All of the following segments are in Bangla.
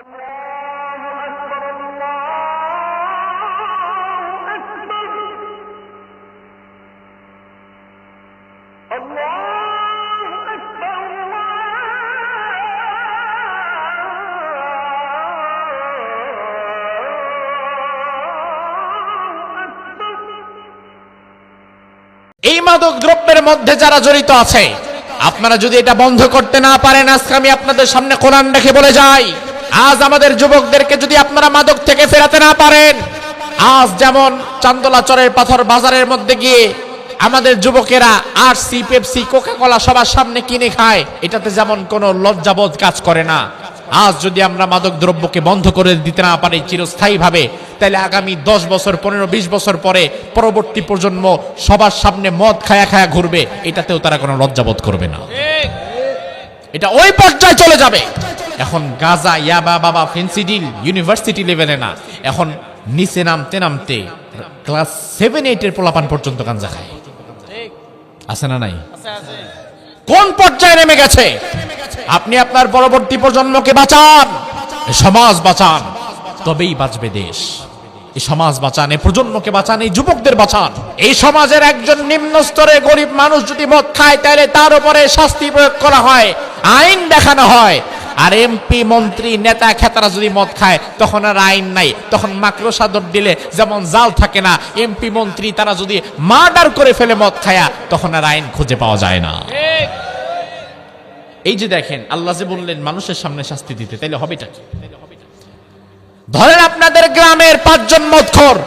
এই মাদক দ্রব্যের মধ্যে যারা জড়িত আছে, আপনারা যদি এটা বন্ধ করতে না পারেন, আজকে আমি আপনাদের সামনে কোরআন রেখে বলে যাই, আজ আমাদের যুবকদেরকে যদি আপনারা মাদক থেকে ফেরাতে না পারেন, আজ যেমন চান্দোলাচরের পাথর বাজারের মধ্যে গিয়ে আমাদের যুবকেরা আরসি, পেপসি, কোকা-কোলা সবার সামনে কিনে খায়, এটাতে যেমন কোনো লজ্জাবোধ কাজ করে না, আজ যদি আমরা মাদক দ্রব্যকে বন্ধ করে দিতে না পারি চিরস্থায়ীভাবে, তাহলে আগামী 10 বছর, 15-20 বছর পরে পরবর্তী প্রজন্ম সবার সামনে মদ খায়া খায়া ঘুরবে, এটাতেও তারা কোনো লজ্জাবোধ করবে না। এটা ওই পর্যায়ে চলে যাবে। এখন গাঁজা, ইয়াবা, বাবা, ফেন্সিডিল ইউনিভার্সিটি লেভেলে না, এখন নিচে নামতে নামতে ক্লাস 7-8 এর পোলাপান পর্যন্ত গাঁজা খায়। আছে না নাই? কোন পর্যায়ে নেমে গেছে? আপনি আপনার পরবর্তী প্রজন্মকে বাঁচান, সমাজ বাঁচান, তবেই বাঁচবে দেশ। এই সমাজ বাঁচান, এই প্রজন্মকে বাঁচান, এই যুবকদের বাঁচান। এই সমাজের একজন নিম্ন স্তরে গরিব মানুষ যদি মদ খায়, তাহলে তার উপরে শাস্তি প্রয়োগ করা হয়, আইন দেখানো হয়। আর এমপি, মন্ত্রী, নেতা খেতারা যদি মদ খায়, তখন আর আইন নাই, তখন মাকড়সা দৌড় দিলে যেমন জাল থাকে না, এমপি মন্ত্রী তারা যদি মার্ডার করে ফেলে মদ খায়া, তখন আর আইন খুঁজে পাওয়া যায় না। এই যে দেখেন, আল্লাহ যে বললেন মানুষের সামনে শাস্তি দিতে, তাইলে হবেটা কি? ধরেন আপনাদের গ্রামের 5 জন মদখোর,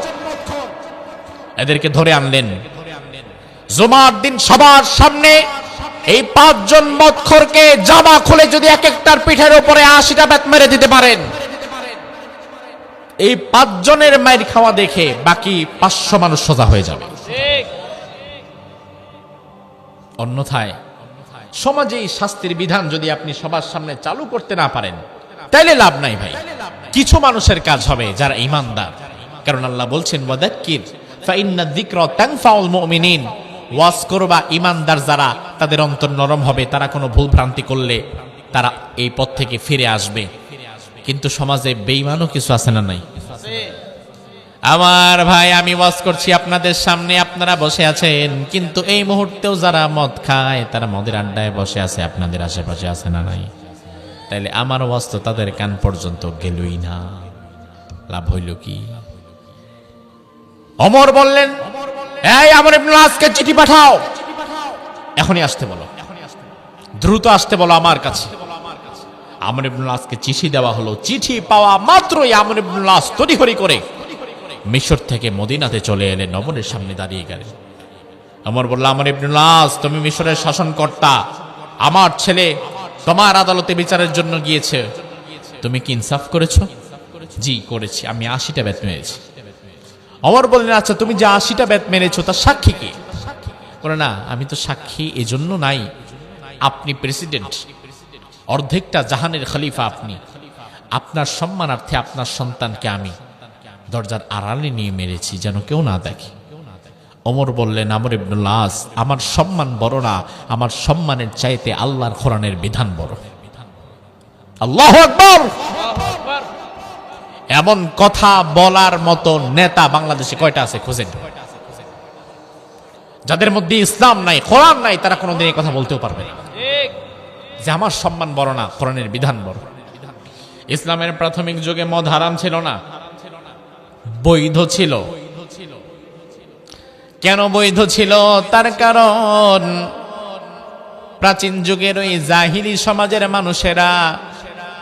এদেরকে ধরে আনলেন জুমার দিন সবার সামনে। এই 5 জন মদখোরকে জামা খুলে যদি এক একটার পিঠের উপরে 80টা বেত মেরে দিতে পারেন, এই 5 জনের মাইর খাওয়া দেখে বাকি 500 মানুষ সোজা হয়ে যাবে। অন্যথায় সমাজে এই শাস্তির বিধান যদি আপনি সবার সামনে চালু করতে না পারেন, তাইলে লাভ নাই ভাই। কিছু মানুষের কাজ হবে যারা ঈমানদার, কারণ আল্লাহ বলছেন ওয়াদাক্কির ফাইন্না যিকরা তানফাউল মুমিনিন, ওয়াজ করবা ঈমানদার যারা, তাদের অন্তর নরম হবে, তারা কোনো ভুল ভ্রান্তি করলে তারা এই পথ থেকে ফিরে আসবে। কিন্তু সমাজে বেঈমানও কিছু আছে না নাই? আমার ভাই, আমি ওয়াজ করছি আপনাদের সামনে, আপনারা বসে আছেন, কিন্তু এই মুহূর্তেও যারা মদ খায় তারা মদের আড্ডায় বসে আছে, আপনাদের আশেপাশে আছে না নাই? তাইলে আমার ওয়াজ তো তাদের কান পর্যন্ত গেলই না, লাভ হইল কি? ওমর বললেন, এই আমর ইবনে আসকে চিঠি পাঠাও, এখনই আসতে বলো, দ্রুত আসতে বলো আমার কাছে। আমর ইবনে আসকে চিঠি দেওয়া হলো। চিঠি পাওয়া মাত্রই আমর ইবনে আস তড়িঘড়ি করে মিশর থেকে মদিনাতে চলে এলেন, ওমরের সামনে দাঁড়িয়ে গেলেন। ওমর বলল, আমর ইবনে আস, তুমি মিশরের শাসনকর্তা, আমার ছেলে তোমার আদালতে বিচারের জন্য গিয়েছে, তুমি কি ইনসাফ করেছো? জি করেছি, আমি 80টা বেত মেরেছি। ওমর বললেন, আচ্ছা তুমি যে 80টা বেত মেরেছো তার সাক্ষী কি? বলে, না আমি তো সাক্ষী এজন্য নাই, আপনি প্রেসিডেন্ট, অর্ধেকটা জাহানের খলিফা আপনি, আপনার সম্মানার্থে আপনার সন্তানকে আমি দরজার আড়ালে নিয়ে মেরেছি যেন কেউ না দেখে। ওমর বললেন, আমর ইবনে আস, আমার সম্মান বড় না, আমার সম্মানের চাইতে আল্লাহর কোরআনের বিধান বড়। আল্লাহু আকবার। এমন কথা বলার মতো নেতা বাংলাদেশে কয়টা আছে খোঁজেন? যাদের মধ্যে ইসলাম নাই, কোরআন নাই, তারা কোনোদিন এই কথা বলতেও পারবে না যে আমার সম্মান বড় না, কোরআনের বিধান বড়। ইসলামের প্রাথমিক যুগে মদ হারাম ছিল না, বৈধ ছিল। কেন বৈধ ছিল? তার কারণ প্রাচীন যুগের ওই জাহিলি সমাজের মানুষেরা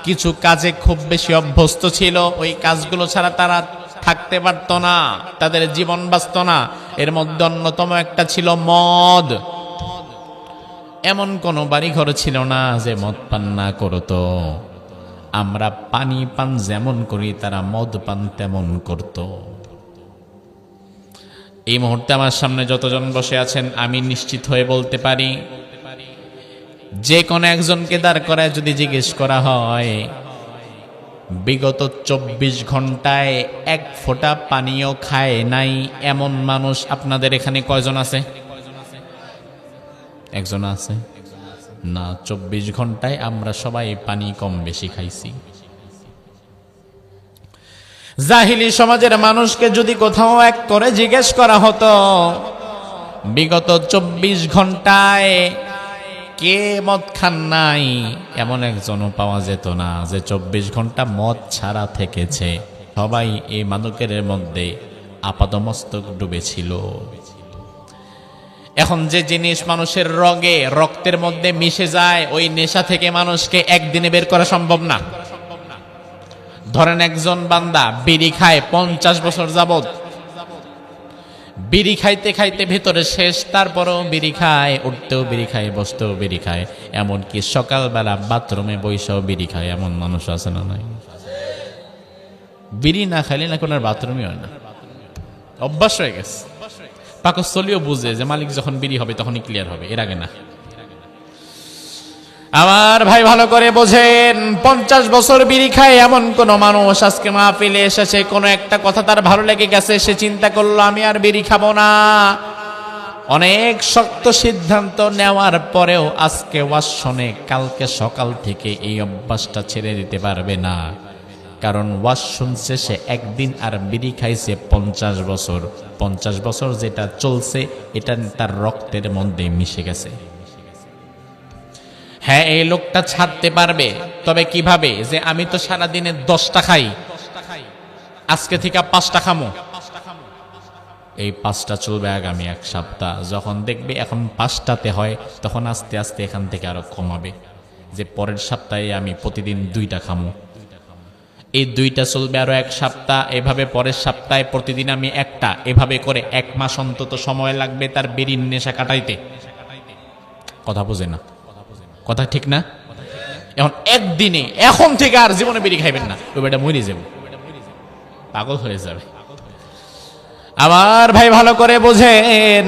কিছু কাজে খুব বেশি অভ্যস্ত ছিল, ওই কাজগুলো ছাড়া তারা থাকতে পারত না, তাদের জীবন বাঁচত না। এর মধ্যে অন্যতম একটা ছিল মদ। এমন কোন বাড়ি ঘর ছিল না যে মদ পান না করতো। আমরা পানি পান যেমন করি, তারা মদ পান তেমন করত। এই মুহূর্তে আমার সামনে যতজন বসে আছেন, আমি নিশ্চিত হয়ে বলতে পারি, যে কোনো একজনকে দাঁড় করায় যদি জিজ্ঞেস করা হয় বিগত 24 ঘন্টায় 1 ফোঁটা পানিও খায় নাই, এমন মানুষ আপনাদের এখানে কয়জন আছে? একজন আছে না? 24 ঘন্টায় আমরা সবাই পানি কম বেশি খাইছি। জাহিলি সমাজের মানুষকে যদি কোথাও এক করে জিজ্ঞেস করা হতো বিগত 24 ঘন্টায় কে মদ খান নাই, এমন একজনও পাওয়া যেত না যে 24 ঘন্টা মদ ছাড়া থেকেছে। সবাই এই মাদকের মধ্যে আপাদমস্তক ডুবেছিল। এখন যে জিনিস মানুষের রক্তের মধ্যে মিশে যায়, ওই নেশা থেকে মানুষকে একদিনে বের করা সম্ভব না। ধরেন একজন বান্দা বিড়ি খায় 50 বছর যাবত, বিড়ি খাইতে খাইতে ভেতরে শেষ, তারপরও বিড়ি খায়, উঠতেও বিড়ি খায়, বসতেও বিড়ি খায়, এমনকি সকালবেলা বাথরুমে বৈশাও বিড়ি খায়, এমন মানুষ আছে না নাই? বিড়ি না খাইলে না কোনো বাথরুমই হয় না, অভ্যাস হয়ে গেছে। পাকস্থলীও বুঝে যে মালিক যখন বিড়ি হবে তখনই ক্লিয়ার হবে, এর আগে না। আমার ভাই ভালো করে বোঝেন, 50 বছর বিড়ি খায় এমন কোন মানুষ আজকে মাহফিলে এসেছে, কোনো একটা কথা তার ভালো লেগে গেছে, সে চিন্তা করলো আমি আর বিড়ি খাবো না। অনেক শক্ত সিদ্ধান্ত নেওয়ার পরেও আজকে ওয়াজ শুনে কালকে সকাল থেকে এই অভ্যাসটা ছেড়ে দিতে পারবে না। কারণ ওয়াজ শুনছে সে একদিন, আর বিড়ি খাইছে 50 বছর। 50 বছর যেটা চলছে এটা তার রক্তের মধ্যে মিশে গেছে। হ্যাঁ, এই লোকটা ছাড়তে পারবে, তবে কিভাবে? যে আমি তো সারাদিনে 10টা খাই, আজকে থেকে 5টা খামো। এই 5টা চলবে আগামী 1 সপ্তাহ। যখন দেখবে এখন 5টাতে হয়, তখন আস্তে আস্তে এখান থেকে আরো কমাবে, যে পরের সপ্তাহে আমি প্রতিদিন 2টা খামো। এই 2টা চলবে আরো 1 সপ্তাহ, এভাবে পরের সপ্তাহে প্রতিদিন আমি 1টা, এভাবে করে 1 মাস অন্তত সময় লাগবে তার বিড়ির নেশা কাটাইতে। কথা বুঝে না? কথা ঠিক না? এখন একদিনে, এখন থেকে আর জীবনে বিড়ি খাইবেন না, ওই বেটা মরে যাবে, পাগল হয়ে যাবে। আমার ভাই ভালো করে বোঝেন,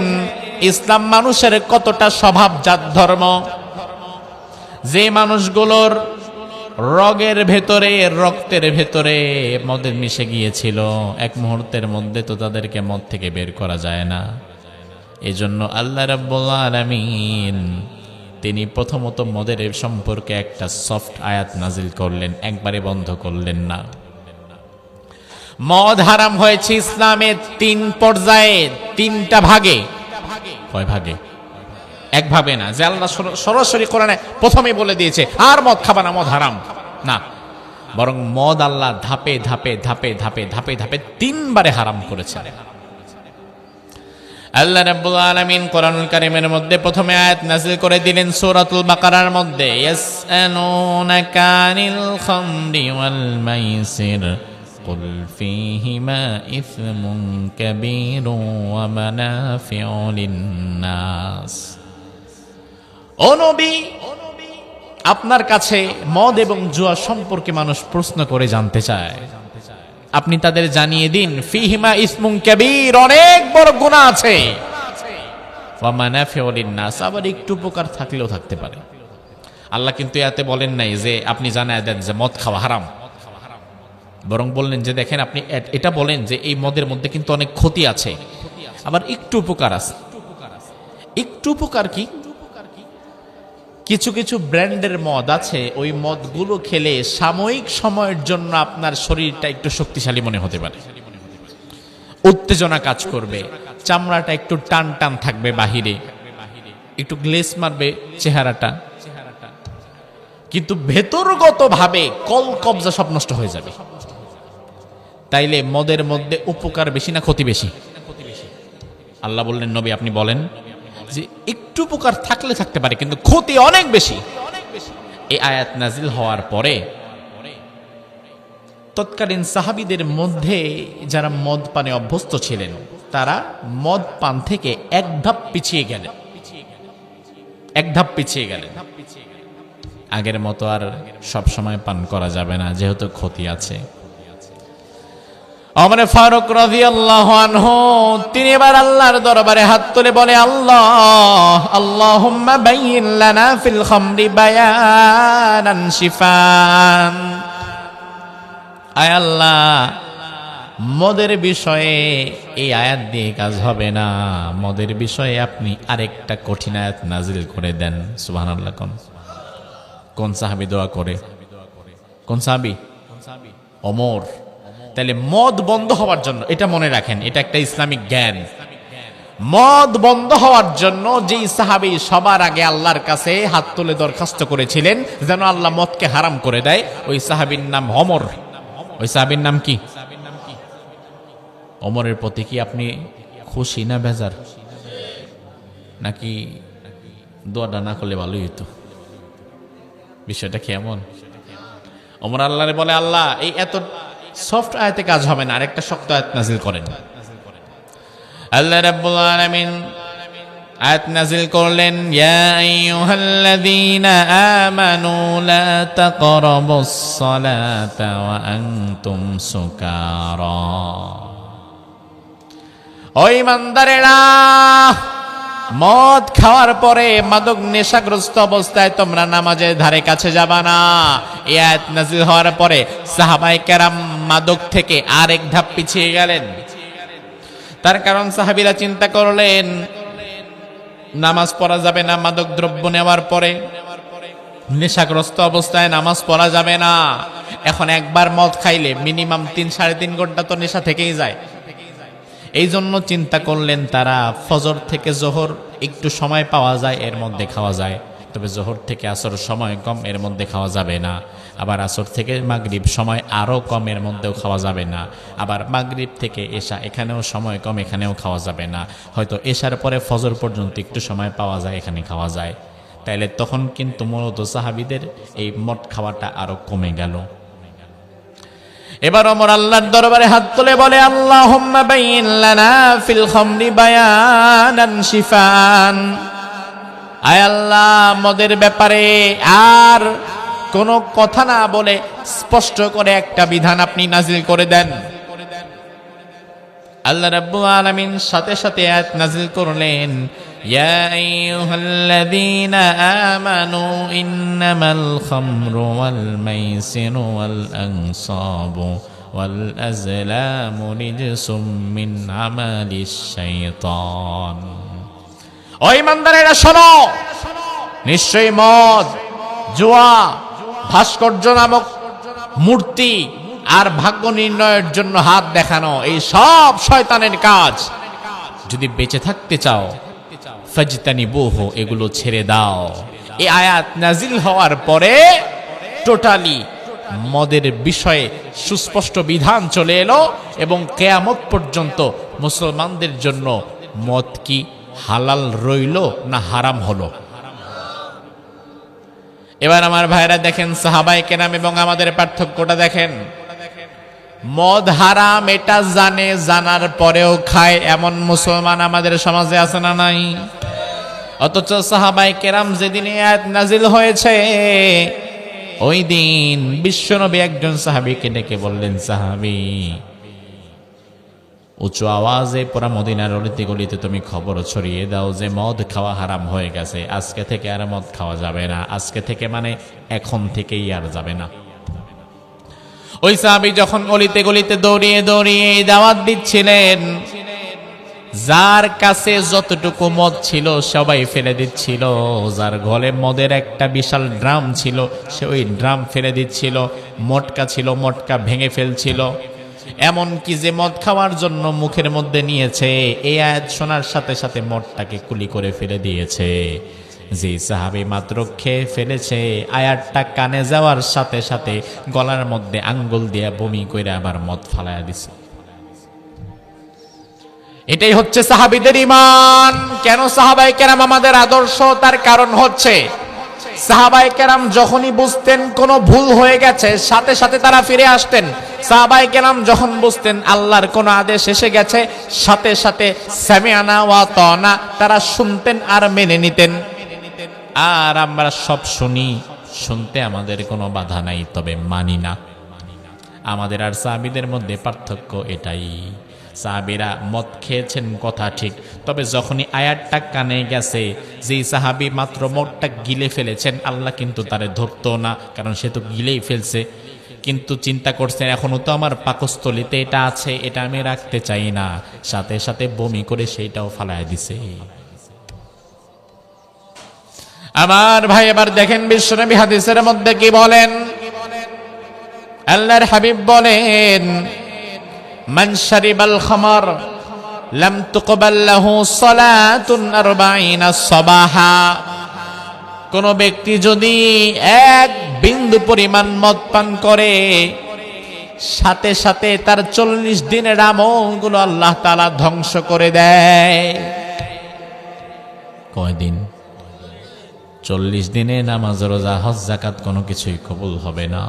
ইসলাম মানুষের কতটা স্বভাবজাত ধর্ম। যে মানুষগুলোর রক্তের ভেতরে মদের মিশে গিয়েছিল, এক মুহূর্তের মধ্যে তো তাদেরকে মদ থেকে বের করা যায় না। এজন্য আল্লাহ রাব্বুল আলামিন তিনি প্রথমত মদের সম্পর্কে একটা সফট আয়াত নাজিল করলেন, একবারে বন্ধ করলেন না। মদ হারাম হয়েছে ইসলামে 3 পর্যায়ে, 3টা ভাগে। কয় ভাগে? এক ভাবে না যে আল্লাহ সরাসরি কোরআনে প্রথমেই বলে দিয়েছে আর মদ খাবা না, মদ হারাম না, বরং মদ আল্লাহ ধাপে ধাপে ধাপে ধাপে ধাপে ধাপে 3বারে হারাম করেছেন। আল্লাহ রাব্বুল আলামিন কোরআনুল কারীমের মধ্যে প্রথমে আয়াত নাযিল করে দিলেন সূরাতুল বাকারার মধ্যে, ইয়াসআলুনাকা আনিল খামরি ওয়াল মাইসির কুল ফীহিমা ইসমুন কাবীরুন ওয়া মানাফিউ লিন-নাস। ও নবী, আপনার কাছে মদ এবং জুয়া সম্পর্কে মানুষ প্রশ্ন করে জানতে চায়, আপনি তাদের জানিয়ে দিন ফিহিমা ইসমুন কাবীর, অনেক বড় গুনাহ আছে, ওয়া মানাফিউ লিন-নাস, আবার একটু উপকার থাকলেও থাকতে পারে। আল্লাহ কিন্তু এতে বলেন নাই যে আপনি জানায় দেন যে মদ খাওয়া হারাম, বরং বললেন যে দেখেন, আপনি এটা বলেন যে এই মদের মধ্যে কিন্তু অনেক ক্ষতি আছে, আবার একটু উপকার আছে। একটু উপকার কি? কিছু কিছু ব্র্যান্ডের মদ আছে, ওই মদগুলো খেলে সাময়িক সময়ের জন্য আপনার শরীরটা একটু শক্তিশালী মনে হতে পারে, উত্তেজনা কাজ করবে, চামড়াটা একটু টান টান থাকবে, বাহিরে একটু গ্লেস মারবে চেহারাটা, কিন্তু ভেতরগতভাবে কলকবজা সব নষ্ট হয়ে যাবে। তাইলে মদের মধ্যে উপকার বেশি না ক্ষতি বেশি? আল্লাহ বললেন নবী আপনি বলেন যে একটু উপকার থাকলে থাকতে পারে, কিন্তু ক্ষতি অনেক বেশি। এই আয়াত নাজিল হওয়ার পরে তৎকালীন সাহাবীদের মধ্যে যারা মদ পানে অভ্যস্ত ছিলেন, তারা মদ পান থেকে এক ধাপ পিছিয়ে গেলেন। আগের মতো আর সব সময় পান করা যাবে না, যেহেতু ক্ষতি আছে। ওমর ফারুক রাদিয়াল্লাহু আনহু তিনি এবার আল্লাহর দরবারে হাত তুলে বলে, আল্লাহ আল্লাহুম্মা বাইয়িন লানা ফিল খামরি বায়ানান শিফান। আয় আল্লাহ, মদের বিষয়ে এই আয়াত দিয়ে কাজ হবে না, মদের বিষয়ে আপনি আরেকটা কঠিন আয়াত নাজিল করে দেন। সুবহানাল্লাহ। কোন সাহাবী দোয়া করে? কোন সাহাবী? ওমর। তাহলে মদ বন্ধ হওয়ার জন্য, এটা মনে রাখেন, এটা একটা ইসলামিক জ্ঞান। মদ বন্ধ হওয়ার জন্য যেই সাহাবী সবার আগে আল্লাহর কাছে হাত তুলে দরখাস্ত করেছিলেন যেন আল্লাহ মদকে হারাম করে দেয়, ওই সাহাবীর নাম ওমর। ওই সাহাবীর নাম কি? ওমরের প্রতি কি আপনি খুশি না বেজার? নাকি দোয়াটা না করলে ভালোই হতো? বিষয়টা কেমন? ওমর আল্লাহরে বলে, আল্লাহ এই এত সফট আয়াতে কাজ হবে না, আরেকটা শক্ত আয়াত নাজিল করেন। আল্লাহ রাব্বুল আলামিন আয়াত নাজিল করলেন, ইয়া আইয়ুহাল্লাযীনা আমানু লা তাকরাবুস সালাতা ওয়া আনতুম সুকারা। ও ঈমানদারেরা, মদ খাওয়ার পরে মাদক নেশাগ্রস্ত অবস্থায় তোমরা নামাজের ধারে কাছে যাবা না। এই আয়াত নাযিল হওয়ার পরে সাহাবায়ে কেরাম মাদক থেকে আরেক ধাপ পিছিয়ে গেলেন। তার কারণ সাহাবীরা চিন্তা করলেন নামাজ পড়া যাবে না, মাদক দ্রব্য নেওয়ার পরে নেশাগ্রস্ত অবস্থায় নামাজ পড়া যাবে না। এখন একবার মদ খাইলে মিনিমাম 3-3.5 ঘন্টা তো নেশা থেকেই যায়। এই জন্য চিন্তা করলেন তারা ফজর থেকে জোহর একটু সময় পাওয়া যায়, এর মধ্যে খাওয়া যায়, তবে জোহর থেকে আসর সময় কম, এর মধ্যে খাওয়া যাবে না। আবার আসর থেকে মাগরিব সময় আরও কম, এর মধ্যেও খাওয়া যাবে না। আবার মাগরিব থেকে এশা, এখানেও সময় কম, এখানেও খাওয়া যাবে না। হয়তো এশার পরে ফজর পর্যন্ত একটু সময় পাওয়া যায়, এখানে খাওয়া যায়। তাইলে তখন কিন্তু মূলত সাহাবীদের এই মদ খাওয়াটা আরো কমে গেল। এবার ওমর আল্লাহর দরবারে হাত তুলে বলে, আল্লাহুম্মা বাইয়িন লানা ফিল খামরি বায়ানান শিফান। আয় আল্লাহ, মদের ব্যাপারে আর কোনো কথা না বলে স্পষ্ট করে একটা বিধান আপনি নাজিল করে দেন। আল্লাহ রাব্বুল আলামিন সাথে সাথে আয়াত নাজিল করলেন, ইয়া আইয়ুহাল্লাযীনা আমানু ইন্নামাল খামরু ওয়াল মাইসিরু ওয়াল আনসাবু ওয়াল আজলামু রিজসুম মিন আমালিশ শাইতান। ও ঈমানদারেরা শোনো, নিশ্চয়ই মদ, জুয়া, ভাস্কর্য নামক মূর্তি আর ভাগ্য নির্ণয়ের জন্য হাত দেখানো, এই সব শয়তানের কাজ। যদি বেঁচে থাকতে চাও ফাজতানিবুহু, এগুলো ছেড়ে দাও। এই আয়াত নাজিল হওয়ার পরে টোটালি মদের বিষয়ে সুস্পষ্ট বিধান চলে এলো এবং কিয়ামত পর্যন্ত মুসলমানদের জন্য মদ কি হালাল রইল না হারাম হলো? এবার আমার ভাইরা দেখেন, সাহাবায়ে কেরাম এবং আমাদের পার্থক্যটা দেখেন। মদ হারাম এটা জানে, জানার পরেও খায়, এমন মুসলমান আমাদের সমাজে আছে না নাই? অথচ সাহাবায়ে কেরাম যেদিন আয়াত নাজিল হয়েছে ওই দিন বিশ্বনবী একজন সাহাবীকে ডেকে বললেন, সাহাবী, উঁচু আওয়াজে পুরা মদিনার অলিতে গলিতে তুমি খবর ছড়িয়ে দাও যে মদ খাওয়া হারাম হয়ে গেছে, আজকে থেকে আর মদ খাওয়া যাবে না। আজকে থেকে মানে এখন থেকেই আর যাবে না। ওই সাহাবী যখন অলিতে গলিতে দৌড়িয়ে দৌড়িয়ে দাওয়াত দিচ্ছিলেন, যার কাছে যতটুকু মদ ছিল সবাই ফেলে দিচ্ছিল। যার ঘরে মদের একটা বিশাল ড্রাম ছিল সে ওই ড্রাম ফেলে দিচ্ছিল, মটকা ছিল মটকা ভেঙে ফেলছিল। এমন কি যে মদ খাওয়ার জন্য মুখের মধ্যে নিয়েছে, এই আয়াত শোনার সাথে সাথে মদটাকে কুলি করে ফেলে দিয়েছে। যে সাহাবী মাত্র খেয়ে ফেলেছে, আয়াতটা কানে যাওয়ার সাথে সাথে গলার মধ্যে আঙ্গুল দিয়ে বমি করে আবার মদ ফালায়া দিছে। এটাই হচ্ছে সাহাবীদের ঈমান। কেন সাহাবায়ে কেরাম আমাদের আদর্শ? তার কারণ হচ্ছে সাহাবায়ে কেরাম যখনই বুঝতেন কোনো ভুল হয়ে গেছে সাথে সাথে তারা ফিরে আসতেন। সাহাবায়ে কেরাম যখন বুঝতেন আল্লাহর কোনো আদেশ এসে গেছে সাথে সাথে সামিআনা ওয়া আতানা তারা শুনতেন আর মেনে নিতেন। আর আমরা সব শুনি, শুনতে আমাদের কোনো বাধা নাই, তবে মানি না। আমাদের আর সাহাবীদের মধ্যে পার্থক্য এটাই। সাহাবীরা মদ খেয়েছেন কথা ঠিক, তবে যখনই আয়াতটা কানে গেছে, যেই সাহাবী মাত্র মদটা গিলে ফেলেছেন আল্লাহ কিন্তু তারে ধরতো না, কারণ সে তো গিলেই ফেলছে। কিন্তু চিন্তা করছেন এখনো তো আমার পাকস্থলিতে এটা আছে, এটা আমি রাখতে চাই না, সাথে সাথে বমি করে সেইটাও ফালায় দিছে। আমার ভাই এবার দেখেন বিশ্বনবী হাদিসের মধ্যে কি বলেন। আল্লাহর হাবিব বলেন, মান শারিবাল খামার লাম তুকবাল লাহু সালাতুন 40 সাবাহা। কোন ব্যক্তি যদি এক বিন্দু পরিমাণ মদ পান করে, সাথে সাথে তার 40 দিনের আমলগুলো আল্লাহ তাআলা ধ্বংস করে দেয়। কয়দিন? 40 দিনে নামাজ, রোজা, হজ, যাকাত কোনো কিছুই কবুল হবে না।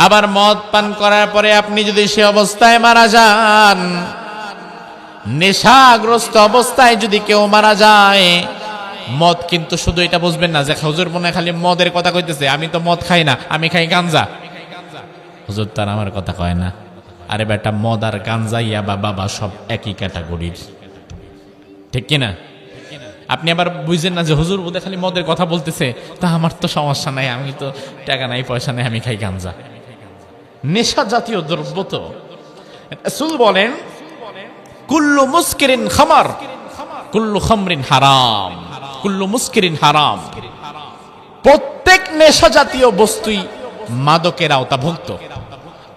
আবার মদ পান করার পরে আপনি যদি সে অবস্থায় মারা যান, নেশাগ্রস্ত অবস্থায় যদি কেউ মারা যায়, মদ কিন্তু শুধু এটা বুঝবেন না যে হুজুর মনে খালি মদের কথা কইতেছে, আমি তো মদ খাই না, আমি খাই গাঞ্জা। হুজুর তার আমার কথা কয় না। আরে বেটা, মদ আর গাঞ্জা, ইয়াবা, বাবা সব একই ক্যাটাগরির, ঠিক কিনা? আপনি আবার বুঝেন না যে হুজুর বোধ খালি মদের কথা বলতেছে, তা আমার তো সমস্যা নাই, আমি তো টাকা নাই, পয়সা নাই, আমি খাই গাঞ্জা। নেশা জাতীয় দ্রব্য তো রাসূল বলেন কুল্লু মুসকিরিন খামার কুল্লু খামরিন হারাম, কুল্লু মুসকিরিন হারাম। প্রত্যেক নেশা জাতীয় বস্তুই মাদকের আওতাভুক্ত,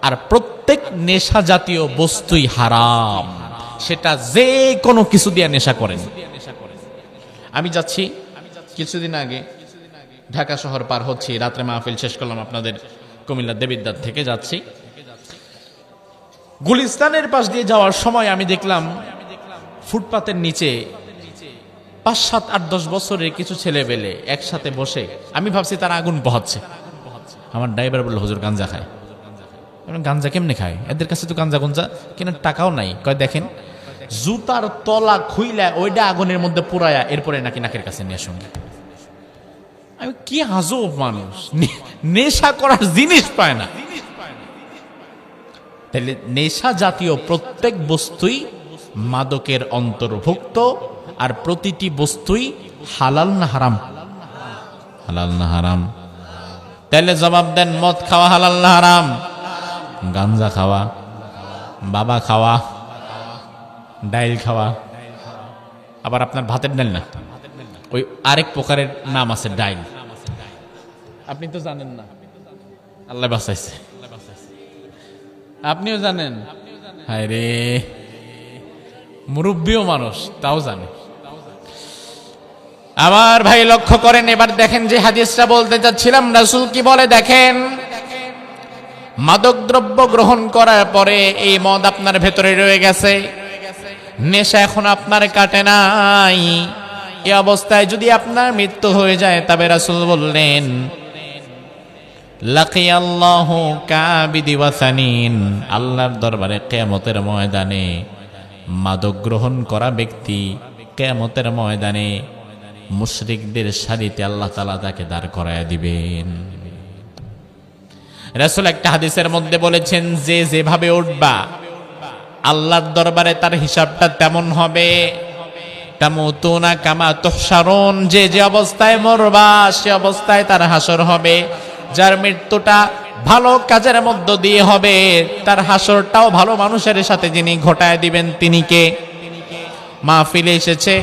আর প্রত্যেক নেশা জাতীয় বস্তুই হারাম, সেটা যে কোনো কিছু দিয়ে নেশা করেন। আমি যাচ্ছি কিছুদিন আগে ঢাকা শহর পার হচ্ছি, রাত্রে মাহফিল শেষ করলাম আপনাদের কুমিল্লা দেবিদ্বার থেকে যাচ্ছি, গুলিস্তানের পাশ দিয়ে যাওয়ার সময় আমি দেখলাম ফুটপাতের নিচে 5, 7, 8, 10 বছরের কিছু ছেলে পেলে একসাথে বসে, আমি ভাবছি তারা আগুন পোহাচ্ছে। আমার ড্রাইভার বলল হুজুর গাঞ্জা খায়। গাঞ্জা কেমনে খায়? এদের কাছে তো গাঞ্জা গুঞ্জা কেনার টাকাও নাই। কয় দেখেন, জুতার তলা খুইলা ওইটা আগুনের মধ্যে পুরায়া এরপরে নাকি নাকের কাছে নিয়ে সঙ্গে। আমি কি আজব মানুষ, নেশা করার জিনিস পায় না। তাহলে নেশা জাতীয় প্রত্যেক বস্তুই মাদকের অন্তর্ভুক্ত, আর প্রতিটি বস্তুই হালাল না হারাম? হালাল না হারাম? তাহলে জবাব দেন, মদ খাওয়া হালাল না হারাম? গাঞ্জা খাওয়া, বাবা খাওয়া, ডাইল খাওয়া, আবার আপনার ভাতের ডাইল না, ওই আরেক প্রকারের নাম আছে ডাইল, আপনি তো জানেন না, আল্লাহ বাঁচাইছে, আপনিও জানেন। হায় রে, মুরব্বীও মানুষ তাও জানে। আমার ভাই লক্ষ্য করেন, এবার দেখেন যে হাদিসটা বলতে চাচ্ছিলাম, রাসূল কি বলে দেখেন, মাদক দ্রব্য গ্রহণ করার পরে এই মদ আপনার ভেতরে রয়ে গেছে, নেশা এখন আপনার কাটে নাই, এই অবস্থায় যদি আপনার মৃত্যু হয়ে যায়, তবে রাসূল বললেন লাকিয়াল্লাহু কাবিদি ওয়াসানিন, আল্লাহর দরবারে কিয়ামতের ময়দানে মাদক গ্রহণ করা ব্যক্তি কিয়ামতের ময়দানে মুশরিকদের সারিতে আল্লাহ তাআলা তাকে দাঁড় করায়া দিবেন। রাসূল একটা হাদিসের মধ্যে বলেছেন, যে যেভাবে উঠবা আল্লাহর দরবারে তার হিসাবটা তেমন হবে। তামুতুনা কামা তুহশারুন, যে যে অবস্থায় মরবা সে অবস্থায় তার হাসর হবে। যার মৃত্যুটা ভালো কাজের মধ্য দিয়ে হবে, তার হাসরটাও ভালো মানুষের সাথে যিনি ঘটায় দিবেন তিনি কে? মাহফিলে এসেছে,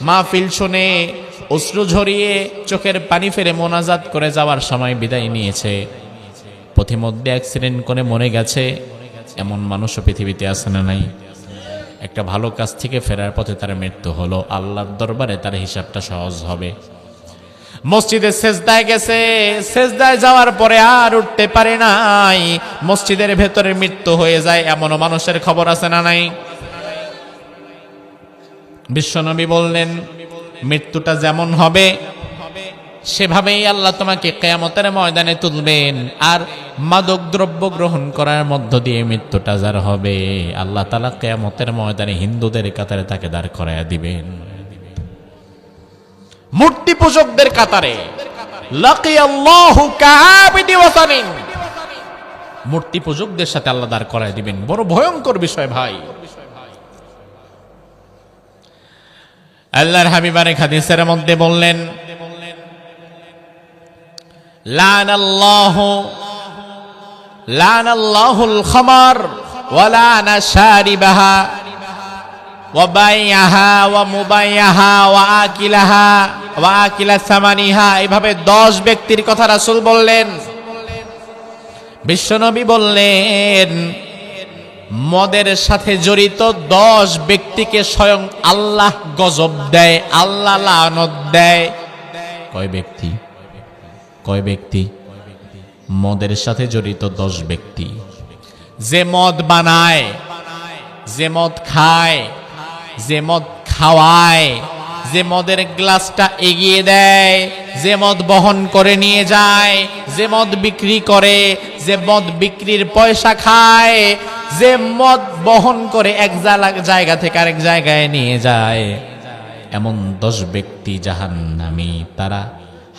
মাহফিল শুনে অশ্রু ঝরিয়ে চোখের পানি ফেলে মোনাজাত করে যাওয়ার সময় বিদায় নিয়েছে, পথিমধ্যে অ্যাক্সিডেন্ট করে মরে গেছে, এমন মানুষও পৃথিবীতে আছে না নাই? একটা ভালো কাজ থেকে ফেরার পথে তার মৃত্যু হলো, আল্লাহর দরবারে তার হিসাবটা সহজ হবে। মসজিদে সেজদায় গেছে, সেজদায় যাওয়ার পরে আর উঠতে পারে নাই, মসজিদের ভেতরে মৃত্যু হয়ে যায়, এমনও মানুষের খবর আছে না নাই? বিশ্বনবী বললেন, মৃত্যুটা যেমন হবে সেভাবেই আল্লাহ তোমাকে কিয়ামতের ময়দানে তুলবেন। আর মাদক দ্রব্য গ্রহণ করার মধ্য দিয়ে মৃত্যুটা যার হবে, আল্লাহ তাআলা কিয়ামতের ময়দানে হিন্দুদের কাতারে তাকে দাঁড় করায়া দিবেন। মূর্তি পূজকদের কাতারে লাকিয়াল্লাহু কাবিদি ওয়াসানিন, মূর্তি পূজকদের সাথে আল্লাহ দাঁড় করায়া দিবেন। বড় ভয়ঙ্কর বিষয় ভাই। আল্লাহর হাবিব আরেক হাদিসের মধ্যে বললেন, লানাল্লাহুল খামার ওয়া লানা শারিবাহা ওয়া বাইয়াহা ওয়া মুবাইয়াহা ওয়া আকিলাহা ওয়া আকিলা সামানিহা। এভাবে 10 ব্যক্তির কথা রাসূল বললেন। বিশ্বনবী বললেন, মদের সাথে জড়িত 10 ব্যক্তিকে স্বয়ং আল্লাহ গজব দেয়, আল্লাহ লানত দেয়। কয় ব্যক্তি? কয় ব্যক্তি? মদের সাথে জড়িত 10 ব্যক্তি। যে মদ বানায়, যে মদ খায়, যে মদ খাওয়ায়, যে মদের গ্লাসটা এগিয়ে দেয়, যে মদ বহন করে নিয়ে যায়, যে মদ বিক্রি করে, যে মদ বিক্রির পয়সা খায়, যে মদ বহন করে এক জায়গা থেকে আরেক জায়গায় নিয়ে যায়, এমন 10 ব্যক্তি জাহান্নামী, তারা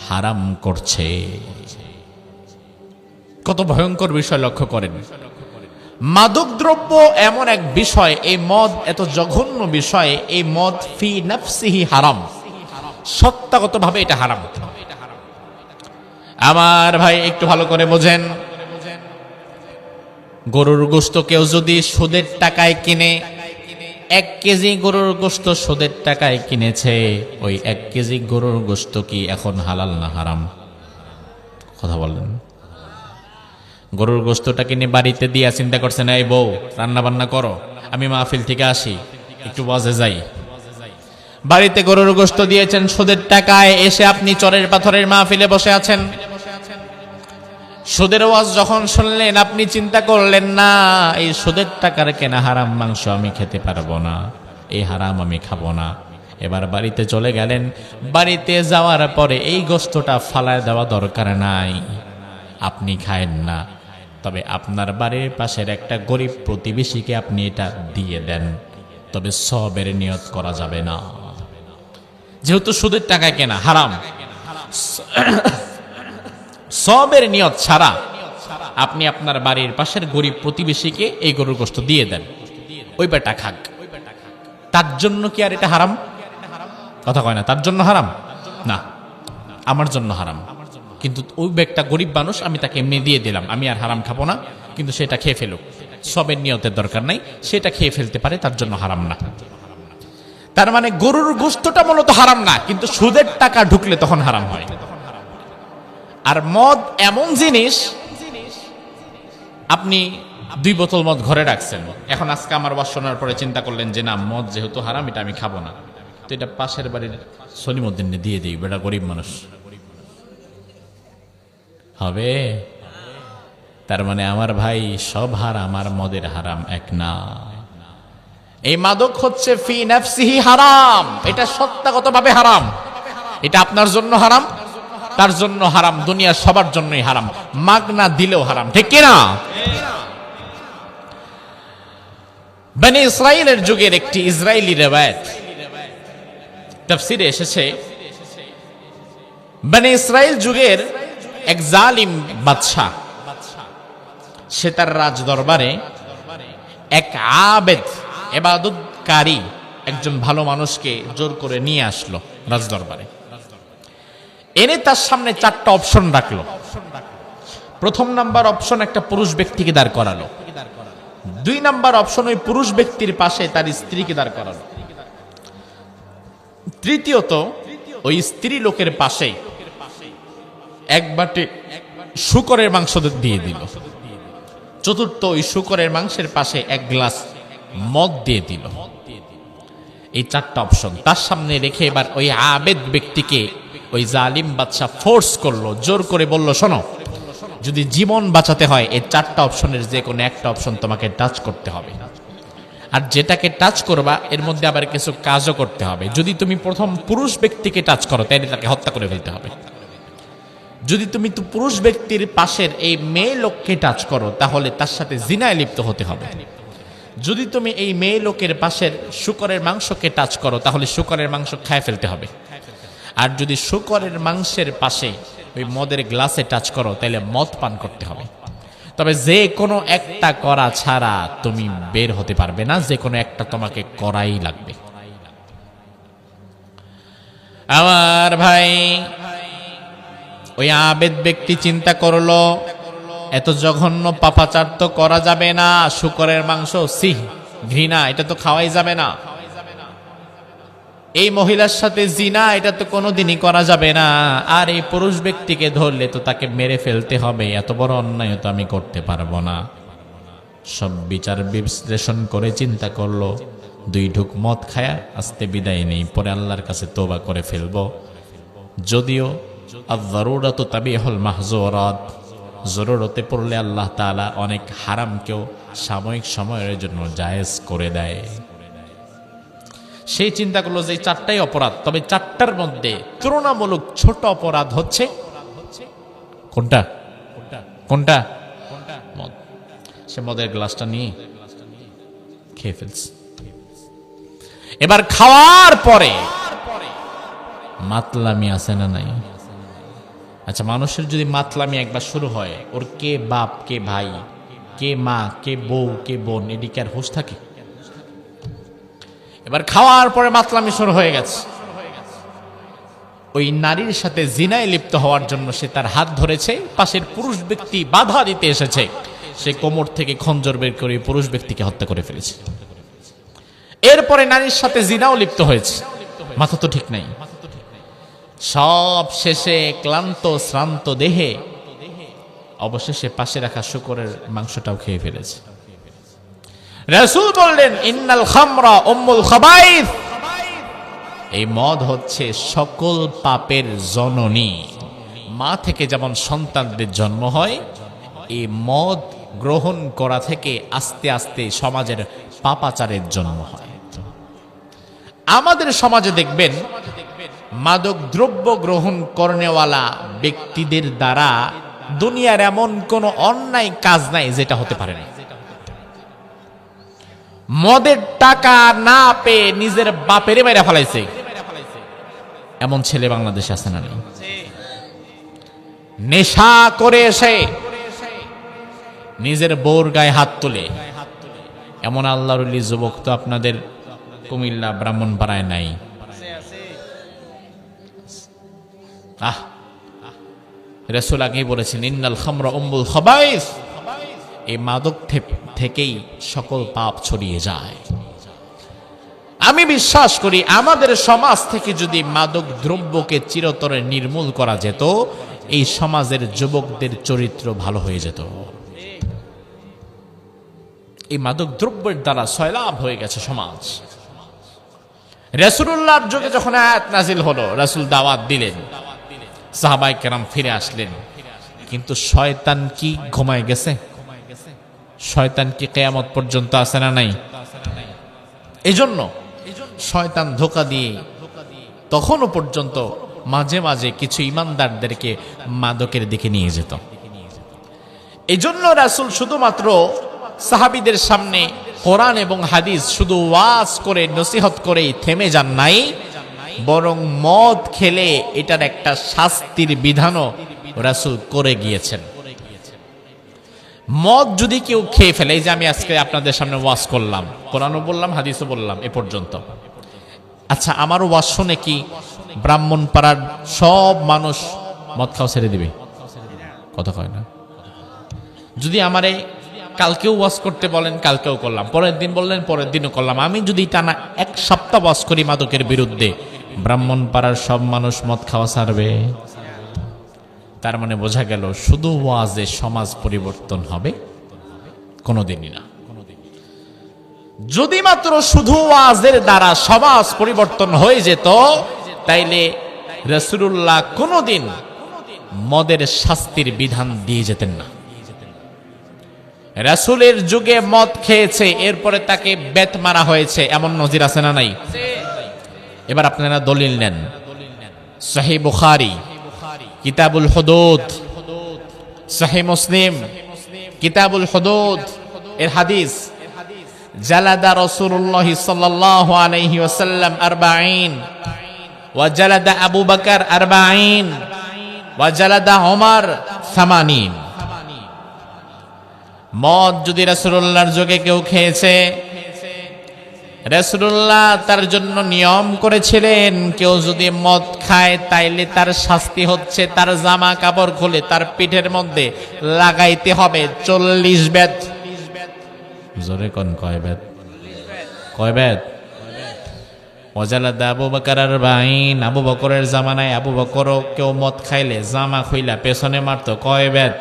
হারাম করছে। কত ভয়ঙ্কর বিষয় লক্ষ্য করেন। মাদকদ্রব্য এমন এক বিষয়, এই মদ এত জঘন্য বিষয়, এই মদ ফি নাফসিহি হারাম, সত্তাগতভাবে এটা হারাম। আমার ভাই একটু ভালো করে বোঝেন, গরুর গোশত কেউ যদি সুদের টাকায় কিনে, 1 কেজি গরুর গোশত সুদের টাকায় কিনেছে, ওই 1 কেজি গরুর গোশত কি এখন হালাল না হারাম? কথা বলেন। গরুর গোশতটা কিনে বাড়িতে দিয়া চিন্তা করছেন, এই বউ রান্না বান্না করো, আমি মাহফিল থেকে আসি, একটু ওয়াজে যাই। বাড়িতে গরুর গোশত দিয়েছেন সুদের টাকায়, এসে আপনি চরের পাথরের মাহফিলে বসে আছেন। সুদের ওয়াজ যখন শুনলেন, আপনি চিন্তা করলেন না, এই সুদের টাকার কেনা হারাম মাংস আমি খেতে পারবো না, এই হারাম আমি খাবো না। এবার বাড়িতে চলে গেলেন। বাড়িতে যাওয়ার পরে এই গোশতটা ফালায় দেওয়া দরকার নাই, আপনি খায়েন না, তবে আপনার বাড়ির পাশের একটা গরিব প্রতিবেশীকে আপনি এটা দিয়ে দেন, তবে সবের নিয়ত করা যাবে না, যেহেতু সুদের টাকায় কেনা হারাম। সবের নিয়ত ছাড়া আপনি আপনার বাড়ির পাশের গরিব প্রতিবেশীকে এই গরুর গোশত দিয়ে দেন, ওই বেটা খাক। তার জন্য কি আর এটা হারাম? কথা কয় না, তার জন্য হারাম না, আমার জন্য হারাম। কিন্তু ওই ব্যক্তি গরিব মানুষ, আমি তাকে এমনি দিয়ে দিলাম, আমি আর হারাম খাবো না, কিন্তু সেটা খেয়ে ফেলুক, সবের নিয়তের দরকার নাই, সেটা খেয়ে ফেলতে পারে, তার জন্য হারাম না। তার মানে গরুর গোশতটা মূলত হারাম না, কিন্তু সুদের টাকা ঢুকলে তখন হারাম হয়। আর মদ এমন জিনিস, আপনি 2 বোতল মদ ঘরে রাখছেন, এখন আজকে আমার ওয়াজ শোনার পরে চিন্তা করলেন যে না, মদ যেহেতু হারাম, এটা আমি খাবো না, তো এটা পাশের বাড়ির সলিমুদ্দিনে দিয়ে দিই, বেটা গরিব মানুষ, হবে? তার মানে আমার ভাই, সব হারাম আর মদের হারাম এক না। এই মাদক হচ্ছে ফি নাফসিহি হারাম, এটা সত্তাগতভাবে হারাম, এটা আপনার জন্য হারাম, তার জন্য হারাম, দুনিয়ার সবার জন্যই হারাম, মাগনা দিলেও হারাম, ঠিক কিনা? বনি ইসরাইলের যুগের একটি ইসরায়েলি রিওয়ায়াত তাফসীরে এসেছে, বনি ইসরাইল যুগের এক জালিম বাদশা, সে তার রাজ দরবারে এক আবেদ ইবাদতকারী একজন ভালো মানুষকে জোর করে নিয়ে আসলো রাজ দরবারে, এনে তার সামনে 4টা অপশন রাখলো। প্রথম নাম্বার অপশন একটা পুরুষ ব্যক্তিকে দাঁড় করালো, 2 নাম্বার অপশন ওই পুরুষ ব্যক্তির পাশে তার স্ত্রীকে দাঁড় করালো, তৃতীয়ত ওই স্ত্রী লোকের পাশে এক বাটি শূকরের মাংস দিয়ে দিল, চতুর্থ ওই শূকরের মাংসের পাশে 1 গ্লাস মদ দিয়ে দিল। এই 4টা অপশন তার সামনে রেখে এবার ওই আবেদ ব্যক্তিকে ওই জালিম বাদশা ফোর্স করলো, জোর করে বলল, শোনো, যদি জীবন বাঁচাতে হয় এই 4টা অপশনের যে কোনো একটা অপশন তোমাকে টাচ করতে হবে, আর যেটাকে টাচ করবা এর মধ্যে আবার কিছু কাজও করতে হবে। যদি তুমি প্রথম পুরুষ ব্যক্তিকে টাচ করো তাহলে তাকে হত্যা করে ফেলতে হবে, যদি তুমি তো পুরুষ ব্যক্তির পাশের এই মেয়ে লোককে টাচ করো তাহলে তার সাথে জিনায় লিপ্ত হতে হবে, যদি তুমি এই মেয়ে লোকের পাশের শূকরের মাংসকে টাচ করো তাহলে শূকরের মাংস খায় ফেলতে হবে, আর যদি শূকরের মাংসের পাশে ওই মদের গ্লাসে টাচ করো তাহলে মদ পান করতে হবে। তবে যে কোনো একটা করা ছাড়া তুমি বের হতে পারবে না, যে কোনো একটা তোমাকে করাই লাগবে। আমার ভাই, ওই আবেদ ব্যক্তি চিন্তা করলো, এত জঘন্য পাপাচার তো করা যাবে না, শূকরের মাংস সিহ ঘৃণা, এটা তো খাওয়াই যাবে না, এই মহিলার সাথে জিনা এটা তো কোনোদিনই করা যাবে না, আর এই পুরুষ ব্যক্তিকে ধরলে তো তাকে মেরে ফেলতে হবে, এত বড় অন্যায় তো আমি করতে পারবো না। সব বিচার বিশ্লেষণ করে চিন্তা করলো, 2 ঢুক মদ খায়া আস্তে বিদায় নেই, পরে আল্লাহর কাছে তওবা করে ফেলবো। যদিও আয-যারুরাতু তাবিহুল মাহযুরাত, জরুরতে পড়লে আল্লাহ তাআলা অনেক হারামকেও সাময়িক সময়ের জন্য জায়েজ করে দেয়। সেই চিন্তা করলো যে 4টাই অপরাধ, তবে 4টার মধ্যে তুলনামূলক ছোট অপরাধ হচ্ছে কোনটা? কোনটা? মদ। সে মদের গ্লাসটা নিয়ে খেয়ে ফেলছে। এবার খাওয়ার পরে মাতলামি আছে না নাই? আচ্ছা, মানুষের যদি মাতলামি একবার শুরু হয়, ওর কে বাপ, কে ভাই, কে মা, কে বউ, কে বোন, এদিকে আর হুঁশ থাকে? এবার খাওয়ার পরে মাতলামি শুরু হয়ে গেছে। ওই নারীর সাথে জিনায় লিপ্ত হওয়ার জন্য সে তার হাত ধরেছে, পাশের পুরুষ ব্যক্তি বাধা দিতে এসেছে, সে কোমর থেকে খঞ্জর বের করে পুরুষ ব্যক্তিকে হত্যা করে ফেলেছে। এরপরে নারীর সাথে জিনাও লিপ্ত হয়েছে, মাথা তো ঠিক নাই। সব শেষে ক্লান্ত শ্রান্ত দেহে অবশেষে পাশে রাখা শূকরের মাংসটাও খেয়ে ফেলেছে। রাসূল বললেন, ইন্নাল খামরা উম্মুল খাবাইস, এই মদ হচ্ছে সকল পাপের জননী। মা থেকে যেমন সন্তানদের জন্ম হয়, এই মদ গ্রহণ করা থেকে আস্তে আস্তে সমাজের পাপাচারের জন্ম হয়। আমাদের সমাজে দেখবেন মাদক দ্রব্য গ্রহণ করনেওয়ালা ব্যক্তিদের দ্বারা দুনিয়ার এমন কোন অন্যায় কাজ নাই যেটা হতে পারে না। মদের টাকা না পেয়ে নিজের বাপেরে মেরে ফেলাইছে, এমন ছেলে বাংলাদেশে আছে না? নেশা করে এসে নিজের বউর গায়ে হাত তুলে, এমন আল্লাহর ওলি যুবক তো আপনাদের কুমিল্লা ব্রাহ্মণপাড়ায় নাই? রাসূল আগেই বলেছেন, ইন্নাল খামরা উম্মুল খাবাইস, এই মাদক থেকেই সকল পাপ ছড়িয়ে যায়। আমি বিশ্বাস করি আমাদের সমাজ থেকে যদি মাদক দ্রব্যকে চিরতরে নির্মূল করা যেত, এই সমাজের যুবকদের চরিত্র ভালো হয়ে যেত। এই মাদক দ্রব্যের দ্বারা সয়লাভ হয়ে গেছে সমাজ। রাসূলুল্লাহর যুগে যখন আয়াত নাজিল হলো, রাসূল দাওয়াত দিলেন, সাহাবায়ে কেরাম ফিরে আসলেন, কিন্তু শয়তান কি ঘুমায় গেছে? শয়তান কি কিয়ামত পর্যন্ত আছে না নাই? এজন্য শয়তান ধোঁকা দিয়ে তখনও পর্যন্ত মাঝে মাঝে কিছু ইমানদারদেরকে মাদকের দিকে নিয়ে যেত। এজন্য রাসূল শুধুমাত্র সাহাবীদের সামনে কোরআন এবং হাদিস শুধু ওয়াজ করে নসিহত করেই থেমে যান নাই, বরং মদ খেলে এটার একটা শাস্তির বিধানও রাসূল করে গিয়েছেন। মদ যদি কেউ খেয়ে ফেলে, এই যে আমি আজকে আপনাদের সামনে ওয়াজ করলাম, কোরআনও বললাম, হাদিসও বললাম এ পর্যন্ত, আচ্ছা আমার ওয়াজ শুনে কি ব্রাহ্মণপাড়ার সব মানুষ মদ খাওয়া ছেড়ে দিবে? কথা কয় না। যদি আমারে কালকেও ওয়াজ করতে বলেন, কালকেও করলাম, পরের দিন বললেন, পরের দিনও করলাম, আমি যদি টানা 1 সপ্তাহ ওয়াজ করি মাদকের বিরুদ্ধে, ব্রাহ্মণপাড়ার সব মানুষ মদ খাওয়া ছাড়বে? তার মানে বোঝা গেল শুধু ওয়াজে সমাজ পরিবর্তন হবে কোনোদিনই না। যদি মাত্র শুধু ওয়াজের দ্বারা সমাজ পরিবর্তন হয়ে যেত, তাইলে রাসূলুল্লাহ কোনোদিন মদের শাস্তির বিধান দিয়ে যেতেন না। রাসূলের যুগে মদ খেয়েছে, এরপরে তাকে বেত মারা হয়েছে, এমন নজির আছে না নাই? এবার আপনারা দলিল নেন, সহিহ বুখারী কিতাবুল হুদুদ, সহিহ মুসলিম কিতাবুল হুদুদ এর হাদিস, জালাদা রাসূলুল্লাহ সাল্লাল্লাহু আলাইহি ওয়াসাল্লাম 40 ওয়া জালাদা আবু বকর 40 ওয়া জালাদা ওমর 80। মদ যদি রাসূলুল্লাহর যুগে কেউ খেয়েছে, রাসূলুল্লাহ তার জন্য নিয়ম করেছিলেন, কেউ যদি মদ খায় তাইলে তার শাস্তি হচ্ছে তার জামা কাপড় খুলে তার পিঠের মধ্যে লাগাইতে হবে 40 বেত। জোরে কোন কয় বেত? কয় বেত? ওয়াজালাদা আবু বকর 40, আবু বকরের জামানায় আবু বকরও কেউ মদ খাইলে জামা খুইলা পেছনে মারতো, কয় বেত?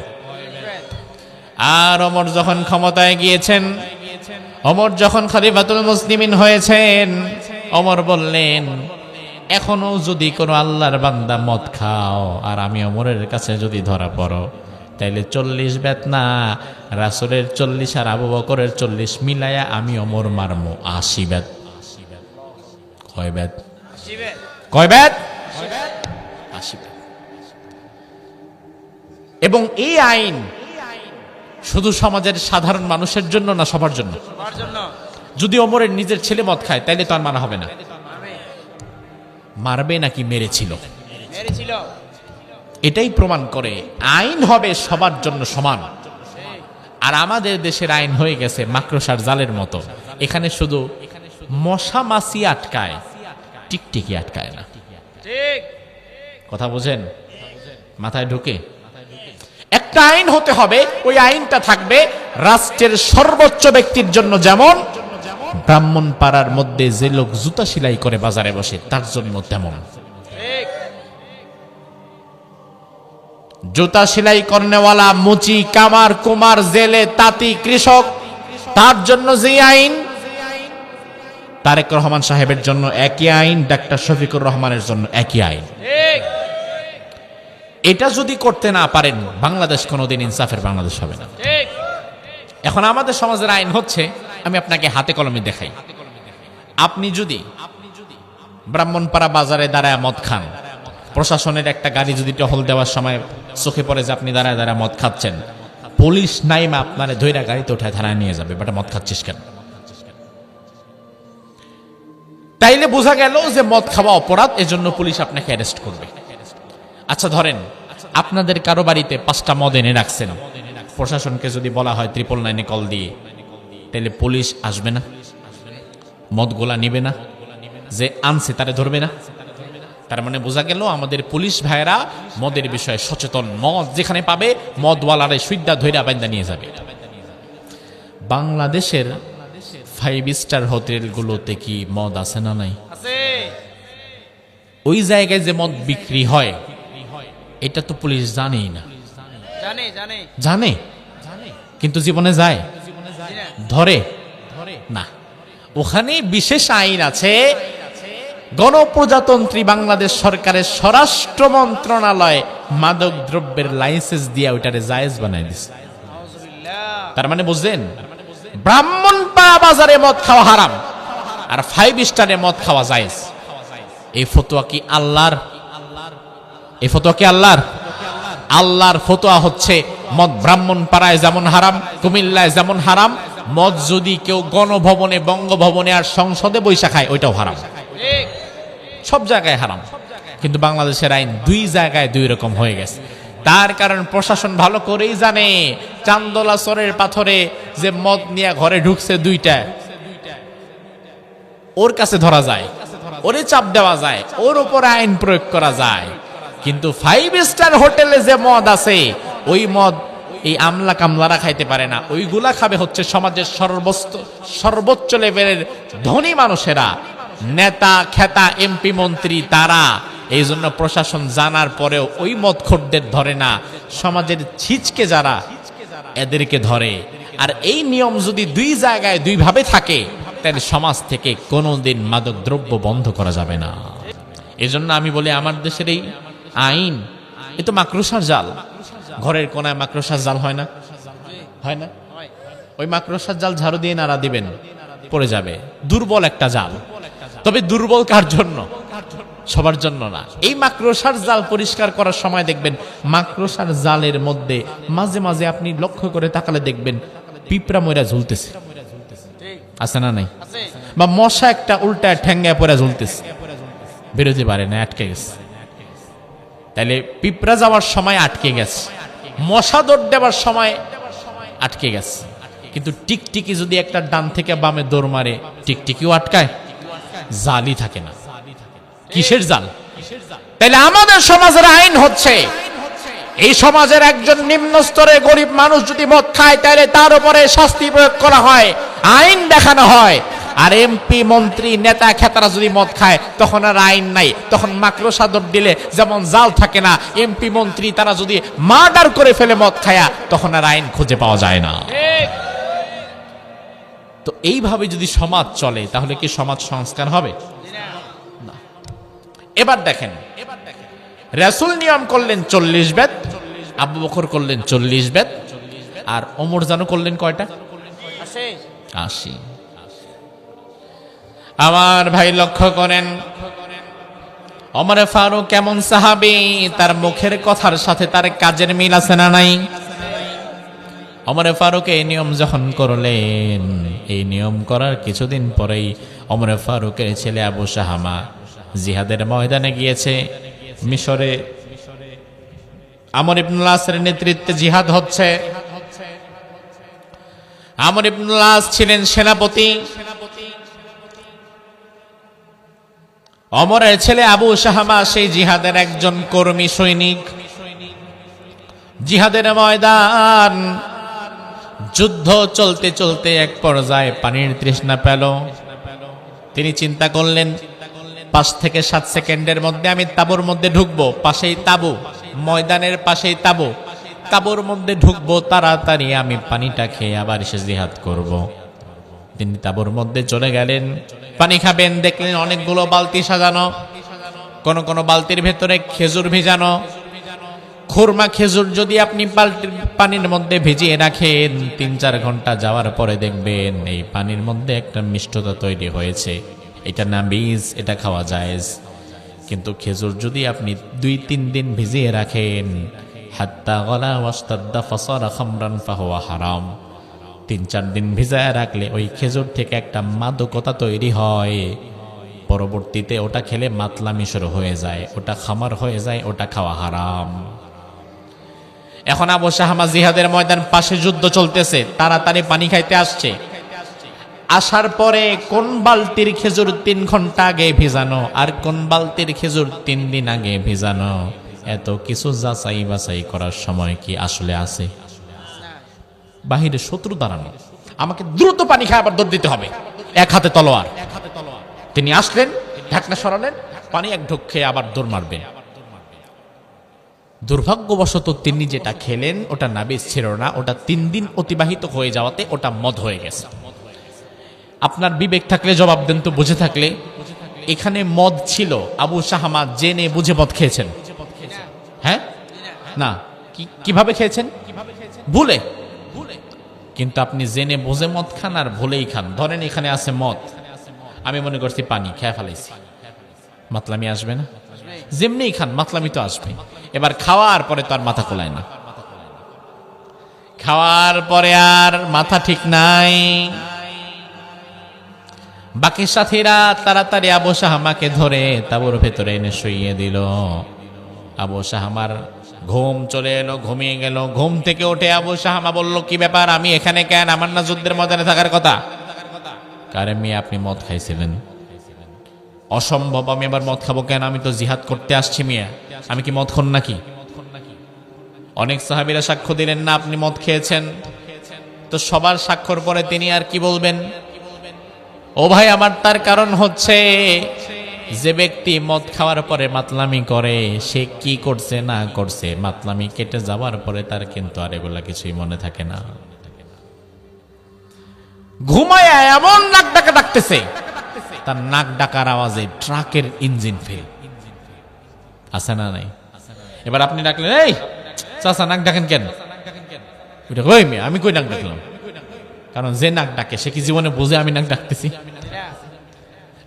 আর ওমর যখন ক্ষমতায় গিয়েছেন, ওমর যখন খলিফাতুল মুসলিমিন হয়েছেন, ওমর বললেন, এখনো যদি কোনো আল্লাহর বান্দা মদ খাও আর আমি ওমরের কাছে যদি ধরা পড়ো, তাইলে 40 বেত না, রাসূলের 40 আর আবু বকরের 40 মিলায়া আমি ওমর মারমু 80 বেত। কয় বেত? কয় বেত? 80 বেত। এবং এই আইন শুধু সমাজের সাধারণ মানুষের জন্য না, সবার জন্য। যদি ওমরের নিজের ছেলে মদ খায় তাইলে তো আর মানা হবে না। মারবে নাকি মেরেছিল, এটাই প্রমাণ করে আইন হবে সবার জন্য সমান। আর আমাদের দেশের আইন হয়ে গেছে মাকড়সার জালের মতো। এখানে শুধু মশা মাছি আটকায়, টিকটিকি আটকায় না। কথা বুঝেন? মাথায় ঢুকে? একটা আইন হতে হবে, ওই আইনটা থাকবে রাষ্ট্রের সর্বোচ্চ ব্যক্তির জন্য, যেমন ব্রাহ্মণ পাড়ার মধ্যে যে লোক জুতা সেলাই করে বাজারে বসে তার জন্য তেমন। জুতা সেলাই করনেওয়ালা, মুচি, কামার, কুমার, জেলে, তাঁতি, কৃষক, তার জন্য যে আইন, তারেক রহমান সাহেবের জন্য একই আইন, ডাক্তার শফিকুর রহমানের জন্য একই আইন। এটা যদি করতে না পারেন, বাংলাদেশ কোনোদিন ইনসাফের বাংলাদেশ হবে না। এখন আমাদের সমাজের আইন হচ্ছে, আমি আপনাকে হাতে কলমে দেখাই, আপনি যদি ব্রাহ্মণপাড়া বাজারে দাঁড়ায় মদ খান, প্রশাসনের একটা গাড়ি যদি টহল দেওয়ার সময় চোখে পড়ে যে আপনি দাঁড়ায় দাঁড়ায় মদ খাচ্ছেন, পুলিশ নাইমা আপনার ধৈরা গাড়িতে উঠায় থানায় নিয়ে যাবে, বেটা মদ খাচ্ছিস কেন? তাইলে বোঝা গেল যে মদ খাওয়া অপরাধ, এজন্য পুলিশ আপনাকে অ্যারেস্ট করবে। আচ্ছা ধরেন আপনাদের কারো বাড়িতে 5টা মদ এনে রাখছেন, প্রশাসনকে যদি বলা হয় 999 কল দিয়ে, তাহলে পুলিশ আসবে না? মদ গোলা নিবে না? যে আনছে তারে ধরবে না? তার মানে বোঝা গেল আমাদের পুলিশ ভাইয়েরা মদের বিষয়ে সচেতন। মদ যেখানে পাবে মদওয়ালারে সুইদ্দা ধইরা বাইন্দা নিয়ে যাবে। বাংলাদেশের 5 স্টার হোটেলগুলোতে কি মদ আছে না নাই? ওই জায়গায় যে মদ বিক্রি হয় এটা তো পুলিশ জানেই না। জানে কিন্তু জীবনে যায়, ধরে না। ওখানে বিশেষ আইন আছে, গণপ্রজাতন্ত্রী বাংলাদেশ সরকারের স্বরাষ্ট্র মন্ত্রণালয় মাদক দ্রব্যের লাইসেন্স দিয়ে ওইটারে জায়েজ বানায় দিছে। তার মানে বুঝলেন, ব্রাহ্মণপাড়া বাজারে মদ খাওয়া হারাম আর 5 স্টারে মদ খাওয়া জায়েজ। এই ফতোয়া কি আল্লাহর? এই ফতোয়া কি আল্লাহর? আল্লাহর ফতোয়া হচ্ছে মদ ব্রাহ্মণপাড়ায় যেমন হারাম, কুমিল্লায় যেমন হারাম, মদ যদি কেউ গণভবনে, বঙ্গভবনে আর সংসদে বৈশা খায় ওইটাও হারাম। সব জায়গায় হারাম। কিন্তু বাংলাদেশের আইন 2 জায়গায় 2 রকম হয়ে গেছে। তার কারণ প্রশাসন ভালো করেই জানে, চান্দোলা চরের পাথরে যে মদ নিয়ে ঘরে ঢুকছে 2টা, ওর কাছে ধরা যায়, ওরে চাপ দেওয়া যায়, ওর উপর আইন প্রয়োগ করা যায়। কিন্তু 5 স্টার হোটেলে যে মদ আছে, ওই মদ এই আমলা কামলারা খাইতে পারে না। ওইগুলা খাবে হচ্ছে সমাজের সর্বোচ্চ লেভেলের ধনী মানুষেরা, নেতা, খেতা, এমপি, মন্ত্রী, তারা। এই জন্য প্রশাসন জানার পরেও ওই মদখোরদের ধরে না, সমাজের ছিচকে যারা এদেরকে ধরে। আর এই নিয়ম যদি 2 জায়গায় 2 ভাবে থাকে, তাহলে সমাজ থেকে কোনোদিন মাদক দ্রব্য বন্ধ করা যাবে না। এজন্য আমি বলি, আমার দেশের এই আইন এ তো মাকড়সার জাল। ঘরের কোনায় মাকড়সার জাল হয় না? হয় না? ওই মাকড়সার জাল ঝাড়ু দিয়ে নাড়া দিবেন, পড়ে যাবে। দুর্বল একটা জাল। তবে দুর্বল কার জন্য? সবার জন্য না। এই মাকড়সার জাল পরিষ্কার করার সময় দেখবেন, মাকড়সার জালের মধ্যে মাঝে মাঝে আপনি লক্ষ্য করে তাকালে দেখবেন পিঁপড়া ময়রা ঝুলতেছে, আছে না নাই? বা মশা একটা উল্টায় ঠ্যাঙ্গায় পড়ে ঝুলতেছে, বেরোতে পারে না, আটকে গেছে। তাইলে পিঁপড়া যাওয়ার সময় আটকে গেছে, মশা দৌড় দেওয়ার সময় আটকে গেছে। কিন্তু টিকটিকি যদি একটা ডান থেকে বামে দৌড় মারে, টিকটিকিও আটকায়, জালই থাকে না। কিসের জাল? তাইলে আমাদের সমাজের আইন হচ্ছে, এই সমাজের একজন নিম্ন স্তরে গরিব মানুষ যদি মদ খায়, তাহলে তার উপরে শাস্তি প্রয়োগ করা হয়, আইন দেখানো হয়। আর এমপি মন্ত্রী নেতা খেতারা যদি মদ খায় তখন আর আইন নাই, তখন মাকড়সা দৌড় দিলে যেমন জাল থাকে না, এমপি মন্ত্রী তারা যদি মার্ডার করে ফেলে মদ খায়া তখন আর আইন খুঁজে পাওয়া যায় না। তো এইভাবে যদি সমাজ চলে তাহলে কি সমাজ সংস্কার হবে না। এবার দেখেন রাসূল নিয়ম করলেন 40 বেত, আবু বকর করলেন 40 বেত, আর ওমর জানো করলেন কয়টা? 80। আমার ভাই লক্ষ্য করেন ওমর ফারুক কেমন সাহাবী, তার মুখের কথার সাথে তার কাজের মিল আছে না নাই? ওমর ফারুক এই নিয়ম যখন করলেন, এই নিয়ম করার কিছুদিন পরেই ওমর ফারুকের ছেলে আবু শাহামা জিহাদের ময়দানে গিয়েছে। মিশরে আমর ইবনুল আসের নেতৃত্বে জিহাদ হচ্ছে। আমর ইবনুল আস ছিলেন সেনাপতি, ওমরের ছেলে আবু শাহামা সেই জিহাদের একজন কর্মী সৈনিক। জিহাদের ময়দান, যুদ্ধ চলতে চলতে এক পর্যায়ে পানির তৃষ্ণা পেল। তিনি চিন্তা করলেন 5 থেকে 7 সেকেন্ডের মধ্যে আমি তাঁবুর মধ্যে ঢুকবো, পাশেই তাঁবু, ময়দানের পাশেই তাঁবু, তাঁবুর মধ্যে ঢুকবো, তাড়াতাড়ি আমি পানিটা খেয়ে আবার এসে জিহাদ করব। তিনি তাঁবুর মধ্যে চলে গেলেন, পানি খাবেন, দেখলেন অনেকগুলো বালতি সাজানো, কোন কোন বালতির ভেতরে খেজুর ভিজানো। খুরমা খেজুর যদি আপনি পানির মধ্যে ভিজিয়ে রাখেন 3-4 ঘন্টা যাওয়ার পরে দেখবেন এই পানির মধ্যে একটা মিষ্টতা তৈরি হয়েছে, এটা নাবিজ, এটা খাওয়া জায়েজ। কিন্তু খেজুর যদি আপনি 2-3 দিন ভিজিয়ে রাখেন হাত্তা গলা ওয়াস্তাদ্দা ফাসারা খামরান ফাহুয়া হারাম, 3-4 দিন ভিজায় রাখলে ওই খেজুর থেকে একটা মাদকতা তৈরি হয়, পরবর্তীতে ওটা খেলে মাতলামি শুরু হয়ে যায়, ওটা খামার হয়ে যায়, ওটা খাওয়া হারাম। এখন আবু শাহামা জিহাদের ময়দান, পাশে যুদ্ধ চলতেছে, তাড়াতাড়ি পানি খাইতে আসছে। আসার পরে কোন বালতির খেজুর 3 ঘন্টা আগে ভিজানো আর কোন বালতির খেজুর 3 দিন আগে ভিজানো, এত কিছু যাচাই বাছাই করার সময় কি আসলে আছে? বাহিরে শত্রু দাঁড়ানো, আমাকে দ্রুত পানি খায় আবার দৌড় দিতে হবে, এক হাতে তলোয়ার। তিনি আসলেন, ঢাকনা সরালেন, পানি এক ঢোক খেয়ে আবার দৌড় মারবেন। দুর্ভাগ্যবশত তিনি যেটা খেলেন ওটা নাবিজ ছিল না, ওটা 3 দিন অতিবাহিত হয়ে যাওয়াতে ওটা মদ হয়ে গেছে। আপনার বিবেক থাকলে জবাব দেন তো, বুঝে থাকলে এখানে মদ ছিল, আবু শাহামা জেনে বুঝে মদ খেয়েছেন? হ্যাঁ না, কিভাবে খেয়েছেন? ভুলে। কিন্তু আপনি জেনে বুঝে মদ খান আর ভুলেই খান। ধরেন এখানে আছে মদ, আমি মনে করছি পানি, খেয়ে ফেলাইছি, মাতলামি আসবে না? যেমনি খান মাতলামি তো আসবে। এবার খাওয়ার পরে তো আর মাথা খোলায় না, খাওয়ার পরে আর মাথা ঠিক নাই। বাকি সাথীরা তাড়াতাড়ি আবু শাহামাকে ধরে তাঁবুর ভেতরে এনে শুইয়ে দিল। আবু শাহামার ঘুম চলে এলো, ঘুমিয়ে গেল। ঘুম থেকে উঠে আবু শাহামা বলল, কি ব্যাপার, আমি এখানে কেন? আমার না যুদ্ধের ময়দানে থাকার কথা। কারে মিয়া, আপনি মদ খাইছিলেন? অসম্ভব, আমি আবার মদ খাবো কেন? আমি তো জিহাদ করতে আসছি মিয়া, আমি কি মদ খান নাকি? অনেক সাহাবীরা সাক্ষ্য দিলেন না আপনি মদ খেয়েছেন। তো সবার সাক্ষ্যর পরে তিনি আর কি বলবেন? ও ভাই আমার, তার কারণ হচ্ছে যে ব্যক্তি মদ খাওয়ার পরে মাতলামি করে সে কি করছে না করছে, মাতলামি কেটে যাওয়ার পরে তার কিন্তু আর এগুলা কিছুই মনে থাকে না। ঘুমায় এমন নাক ডাকা ডাকতেছে, তার নাক ডাকার আওয়াজে ট্রাকের ইঞ্জিন ফেল। আছে না নাই? এবার আপনি ডাকলেন, এই চাচা নাক ডাকেন কেন? আমি কই নাক ডাকলাম? কারণ যে নাক ডাকে সে কি জীবনে বোঝে আমি নাক ডাকতেছি?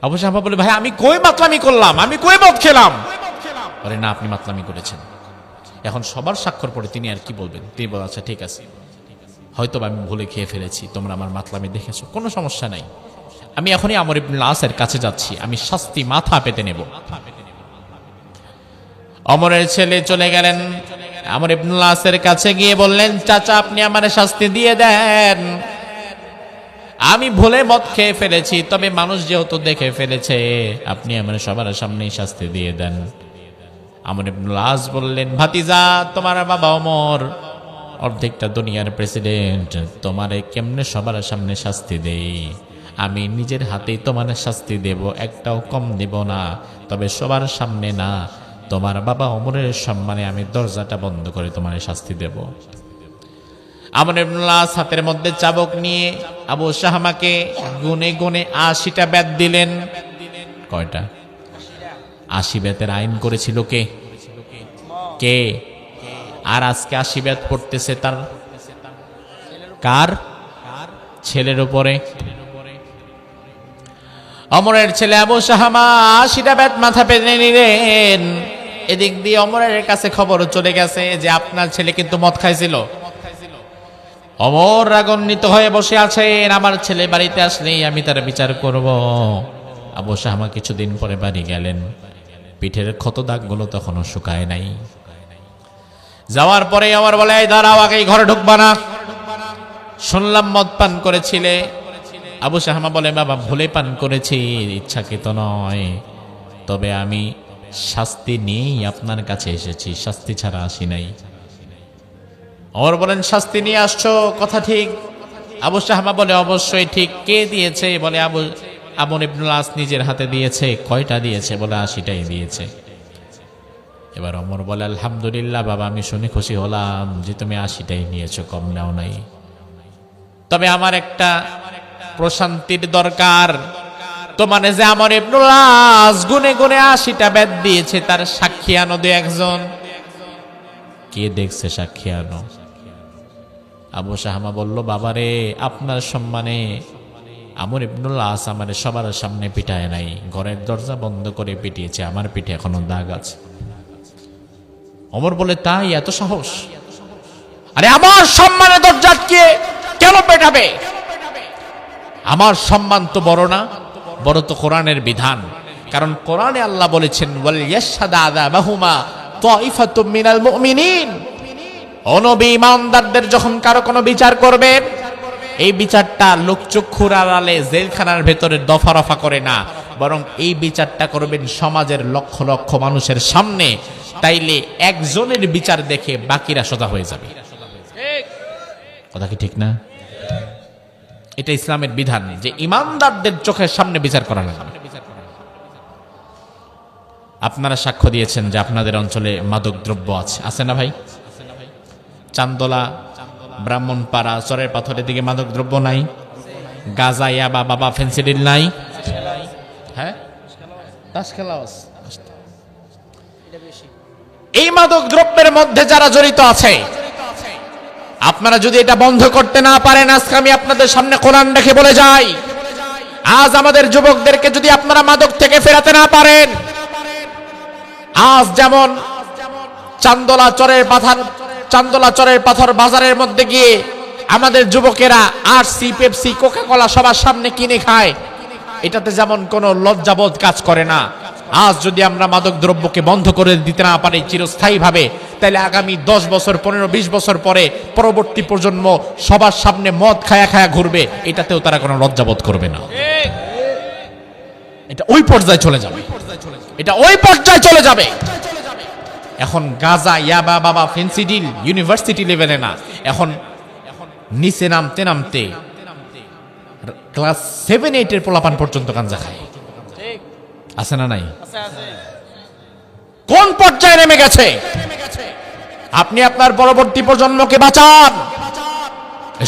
অবশ্য আপা বলে, ভাই আমি কই মাতলামি করলাম, আমি কই মদ খেলাম? আরে না, আপনি মাতলামি করেছেন। এখন সবার স্বাক্ষর পরে তিনি আর কি বলবেন? তিনি বলেন, আচ্ছা ঠিক আছে, হয়তো আমি ভুলে খেয়ে ফেলেছি, তোমরা আমার মাতলামি দেখেছো, কোনো সমস্যা নাই, আমি এখনই আমর ইবনুল আসের কাছে যাচ্ছি, আমি শাস্তি মাথা পেতে নেব। অমরের ছেলে চলে গেলেন, আমর ইবনুল আসের কাছে গিয়ে বললেন, চাচা আপনি আমার শাস্তি দিয়ে দেন, আমি ভুলে মদ খেয়ে ফেলেছি, তবে মানুষ যেহেতু দেখে ফেলেছে আপনি আমার সবার সামনেই শাস্তি দিয়ে দেন। আমর ইবনুল আস বললেন, ভাতিজা তোমার বাবা ওমর অর্ধেকটা দুনিয়ার প্রেসিডেন্ট, তোমারে কেমনে সবার সামনে শাস্তি দেই? আমি নিজের হাতেই তোমার শাস্তি দেব, একটাও কম দেব না, তবে সবার সামনে না, তোমার বাবা ওমরের সম্মানে আমি দরজাটা বন্ধ করে তোমার শাস্তি দেব। আমর ইবনুল আস হাতের মধ্যে চাবুক নিয়ে আবু শাহমাকে গুনে গুনে ৮০টা বেত দিলেন। কয়টা? ৮০ বেতের আইন করেছিল কে? কে? আর আজকে ৮০ বেত পড়তেছে তার কার? ছেলের উপরে। অমরের ছেলে আবু শাহমা ৮০টা বেত মাথা পেতে নিলেন। এদিক দিয়ে অমরের কাছে খবর চলে গেছে যে আপনার ছেলে কিন্তু মদ খাইছিল। অমর রাগান্বিত হয়ে বসে আছেন, আমার ছেলে বাড়িতে আসলেই আমি তার বিচার করব। আবু শাহমা কিছুদিন পরে বাড়ি গেলেন, পিঠের ক্ষত দাগগুলো তখনও শুকায় নাই। যাওয়ার পরে আমার বলে, দাঁড়াও, আগে ঘরে ঢুকবা না, শুনলাম মদ পান করেছিলে। আবু শাহমা বলে, বাবা ভুলে পান করেছি, ইচ্ছাকৃত নয়, তবে আমি শাস্তি নিয়েই আপনার কাছে এসেছি, শাস্তি ছাড়া আসি নাই। ওমর বলেন, শাস্তি নিয়ে আসছো, কথা ঠিক? আবু শাহমা বলে, অবশ্যই ঠিক। কে দিয়েছে? বলে আমর ইবনুল আস নিজের হাতে দিয়েছে। কয়টা দিয়েছে? বলে ৮০টাই দিয়েছে। এবার ওমর বলে, আলহামদুলিল্লাহ বাবা, আমি শুনে খুশি হলাম যে তুমি ৮০টাই নিয়েছো, কম নাও নাই। তবে আমার একটা প্রশান্তির দরকার। তোমার যে আমর ইবনুল আস গুনে গুনে ৮০টা বেত দিয়েছে, তার সাক্ষী আনো দে একজন। কে দেখছে? সাক্ষী আনো। আবু শাহমা বলল, বাবারে, আপনার সম্মানে আমর ইবনুল আস আমারে সবার সামনে পিটায় নাই, ঘরের দরজা বন্ধ করে পিটিয়েছে, আমার পিঠে এখনো দাগ আছে। ওমর বলে, তাই? এত সাহস? আরে আমার সম্মানে দরজা আটকে কেন পেটাবে? আমার সম্মান তো বড় না, বড় তো কোরআনের বিধান। কারণ কোরআনে আল্লাহ বলেছেন, ওয়াল ইয়াশহাদা আযাবাহুমা তাইফাতুম মিনাল মুমিনিন। ও নবী, ইমানদারদের যখন কারো কোনো বিচার করবেন, এই বিচারটা লোকচক্ষুর আড়ালে জেলখানার ভেতরে দফা রফা করে না, বরং এই বিচারটা করবেন সমাজের লক্ষ লক্ষ মানুষের সামনে। তাইলে একজনের বিচার দেখে বাকিরা সোজা হয়ে যাবে। কথা কি ঠিক না? এটা ইসলামের বিধান যে ইমানদারদের চোখের সামনে বিচার করা লাগবে। আপনারা সাক্ষ্য দিয়েছেন যে আপনাদের অঞ্চলে মাদক দ্রব্য আছে না ভাই? চান্দোলা, ব্রাহ্মণপাড়া, চরের পাথরের দিকে মাদক দ্রব্য নাই? গাঁজা, ইয়াবা, বাবা ফেন্সিডিল নাই? হ্যাঁ, তাস খেলা আছে। এই মাদক দ্রব্যের মধ্যে যারা জড়িত আছে, আপনারা যদি এটা বন্ধ করতে না পারেন, আজকে আমি আপনাদের সামনে কোরআন রেখে বলে যাই, আজ আমাদের যুবকদেরকে যদি আপনারা মাদক থেকে ফেরাতে না পারেন, আজ যেমন চান্দোলা চরের পাথর বাজারের মধ্যে গিয়ে আমাদের যুবকেরা আরসি, পেপসি, কোকা-কোলা সবার সামনে কিনে খায়, এটাতে যেমন কোনো লজ্জাবোধ কাজ করে না, আজ যদি আমরা মাদক দ্রব্যকে বন্ধ করে দিতে না পারি চিরস্থায়ীভাবে, তাহলে আগামী 10 বছর, 15-20 বছর পরে পরবর্তী প্রজন্ম সবার সামনে মদ খায়া খায়া ঘুরবে, এটাতেও তারা কোনো লজ্জাবোধ করবে না। এটা ওই পর্যায়ে চলে যাবে, এটা ওই পর্যায়ে চলে যাবে। এখন গাঁজা, ইয়াবা, বাবা ফেন্সিডিল ইউনিভার্সিটি লেভেলে না, এখন নিচে নামতে নামতে ক্লাস 7-8 এর পোলাপান পর্যন্ত গাঁজা খায়। আছে না নাই? কোন পর্যায়ে নেমে গেছে? আপনি আপনার পরবর্তী প্রজন্মকে বাঁচান,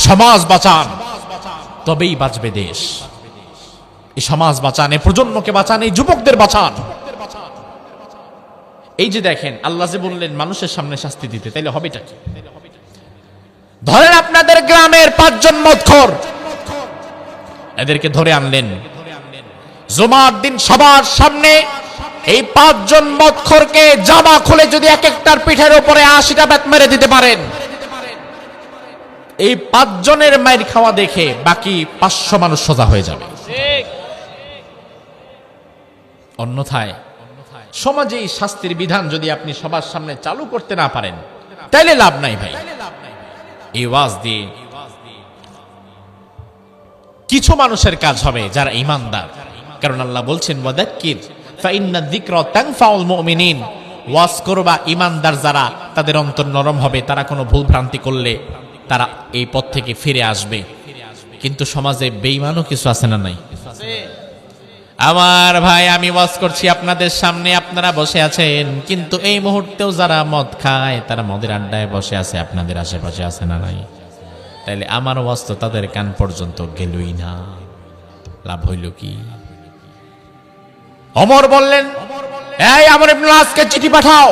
সমাজ বাঁচান, তবেই বাঁচবে দেশ। এই সমাজ বাঁচান, এই প্রজন্মকে বাঁচান, এই যুবকদের বাঁচান। এই যে দেখেন, আল্লাহ যে বললেন মানুষের সামনে শাস্তি দিতে, তাইলে হবেটা কি? ধরেন আপনাদের গ্রামের 5 জন মদখোর, এদেরকে ধরে আনলেন, জুমার দিন সবার সামনে এই 5 জন মদখোরকে জামা খুলে যদি এক একটার পিঠের উপরে 80টা বেত মেরে দিতে পারেন, এই 5 জনের মাইর খাওয়া দেখে বাকি 500 মানুষ সোজা হয়ে যাবে। অন্যথায় সমাজে এই শাস্তির বিধান যদি আপনি সবার সামনে চালু করতে না পারেন, তাইলে লাভ নাই ভাই। এই ওয়াজ দিয়ে কিছু মানুষের কাজ হবে যারা ঈমানদার, কারণ আল্লাহ বলছেন, ওয়াদাক্কির ফাইন্না যিকরা তানফাউল মুমিনিন, ওয়াজ করবা ঈমানদার যারা, তাদের অন্তর নরম হবে, তারা কোনো ভুল ভ্রান্তি করলে তারা এই পথ থেকে ফিরে আসবে। কিন্তু সমাজে বেঈমানও কিছু আছে না নাই? আমার ভাই, আমি ওয়াজ করছি আপনাদের সামনে, আপনারা বসে আছেন, কিন্তু এই মুহূর্তেও যারা মদ খায় তারা মদের আড্ডায় বসে আছে, আপনাদের আশেপাশে আছে না নাই? তাইলে আমার ওয়াজ তো তাদের কান পর্যন্ত গেলই না, লাভ হইল কি? ওমর বললেন, এই আমর ইবনে আসকে চিঠি পাঠাও,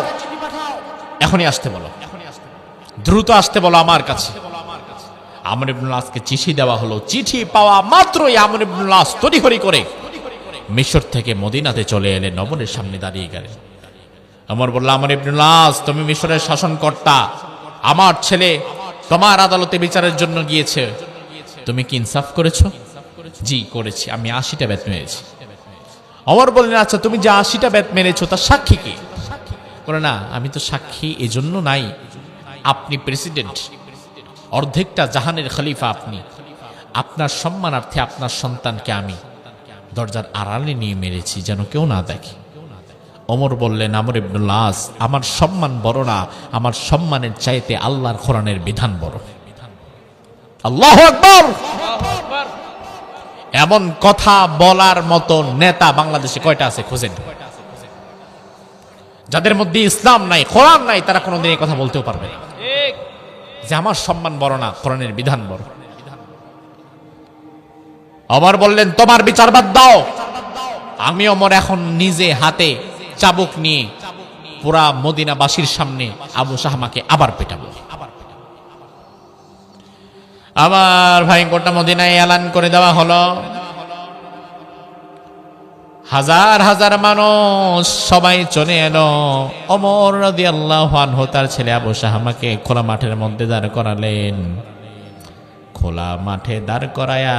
এখনই আসতে বলো, দ্রুত আসতে বলো আমার কাছে। আমর ইবনে আসকে চিঠি দেওয়া হলো। চিঠি পাওয়া মাত্রই আমর ইবনে আস তড়িঘড়ি করে মিশর থেকে মদিনাতে চলে এলেন, ওমরের সামনে দাঁড়িয়ে গেলেন। ওমর বলল, আমর ইবনে আস, তুমি মিশরের শাসনকর্তা, আমার ছেলে তোমার আদালতে বিচারের জন্য গিয়েছে, তুমি কি ইনসাফ করেছো? জি করেছি, আমি 80টা বেত মেরেছি। ওমর বললেন, আচ্ছা তুমি যে 80টা বেত মেরেছো তার সাক্ষী কি? বলে, না আমি তো সাক্ষী এজন্য নাই, আপনি প্রেসিডেন্ট, অর্ধেকটা জাহানের খলিফা আপনি, আপনার সম্মানার্থে আপনার সন্তানকে আমি দরজার আড়ালে নিয়ে মেরেছি যেন কেউ না দেখে। ওমর বললেন, আমর ইবনে আস, আমার সম্মান বড় না, আমার সম্মানের চাইতে আল্লাহর কোরআনের বিধান বড়। আল্লাহু আকবার। এমন কথা বলার মতো নেতা বাংলাদেশে কয়টা আছে খোঁজেন। যাদের মধ্যে ইসলাম নাই, কোরআন নাই, তারা কোনোদিন এই কথা বলতেও পারবে না যে আমার সম্মান বড় না, কোরআনের বিধান বড়। ওমর বললেন, তোমার বিচার বাদ দাও, আমি ওমর এখন নিজে হাতে চাবুক নিয়ে পুরা মদিনাবাসীর সামনে আবু শাহমাকে আবার পেটাবো। আবার ভাই গোটা মদিনায় এলান করে দেওয়া হলো। হাজার হাজার মানুষ সবাই চলে এলো। ওমর রাদিয়াল্লাহু আনহু তার ছেলে আবু শাহমাকে খোলা মাঠের মধ্যে দাঁড় করালেন। খোলা মাঠে দাঁড় করায়া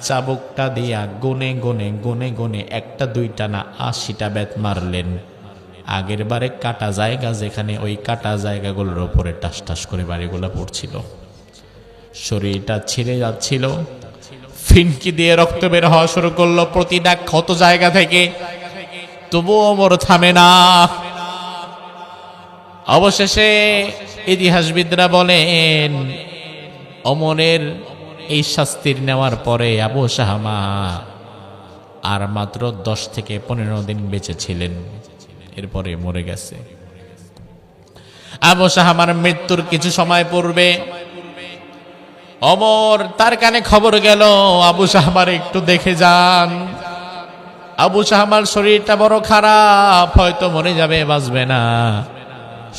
চাবুকটা দিয়া গুনে গুনে গুনে গুনে একটা দুইটা না 80টা বেত মারলেন। আগের বারে কাটা জায়গা, যেখানে ওই কাটা জায়গাগুলোর উপরে টাস টাস করে বাড়িগুলো পড়ছিল, শরীরটা ছিঁড়ে যাচ্ছিল, ফিনকি দিয়ে রক্ত বের হওয়া শুরু করলো প্রতিটা ক্ষত জায়গা থেকে, তবুও ওমর থামে না। অবশেষে ইতিহাসবিদরা বলেন, ওমরের এই শাস্তির নেওয়ার পরে আবু শাহমা আর মাত্র 10 থেকে 15 দিন বেঁচে ছিলেন, এরপরে মরে গেছে। আবু শাহমার মৃত্যুর কিছু সময় পূর্বে ওমর তার কানে খবর গেল, আবু শাহমার একটু দেখে যান, আবু শাহমার শরীরটা বড় খারাপ, হয়তো মরে যাবে, বাঁচবে না,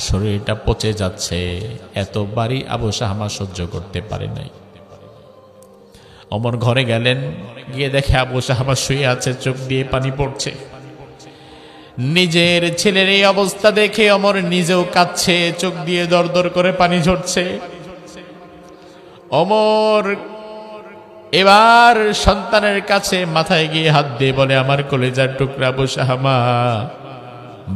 শরীরটা পচে যাচ্ছে। এতবারই আবু শাহমা সহ্য করতে পারে নাই। ওমর ঘরে গেলেন, গিয়ে দেখে আবু শাহমা শুয়ে আছে, চোখ দিয়ে পানি পড়ছে। নিজের ছেলের এই অবস্থা দেখে ওমর নিজেও কাঁদছে, চোখ দিয়ে দর দর করে পানি ঝরছে। ওমর এবার সন্তানের কাছে মাথায় গিয়ে হাত দিয়ে বলে, আমার কলেজার টুকরা আবু শাহমা,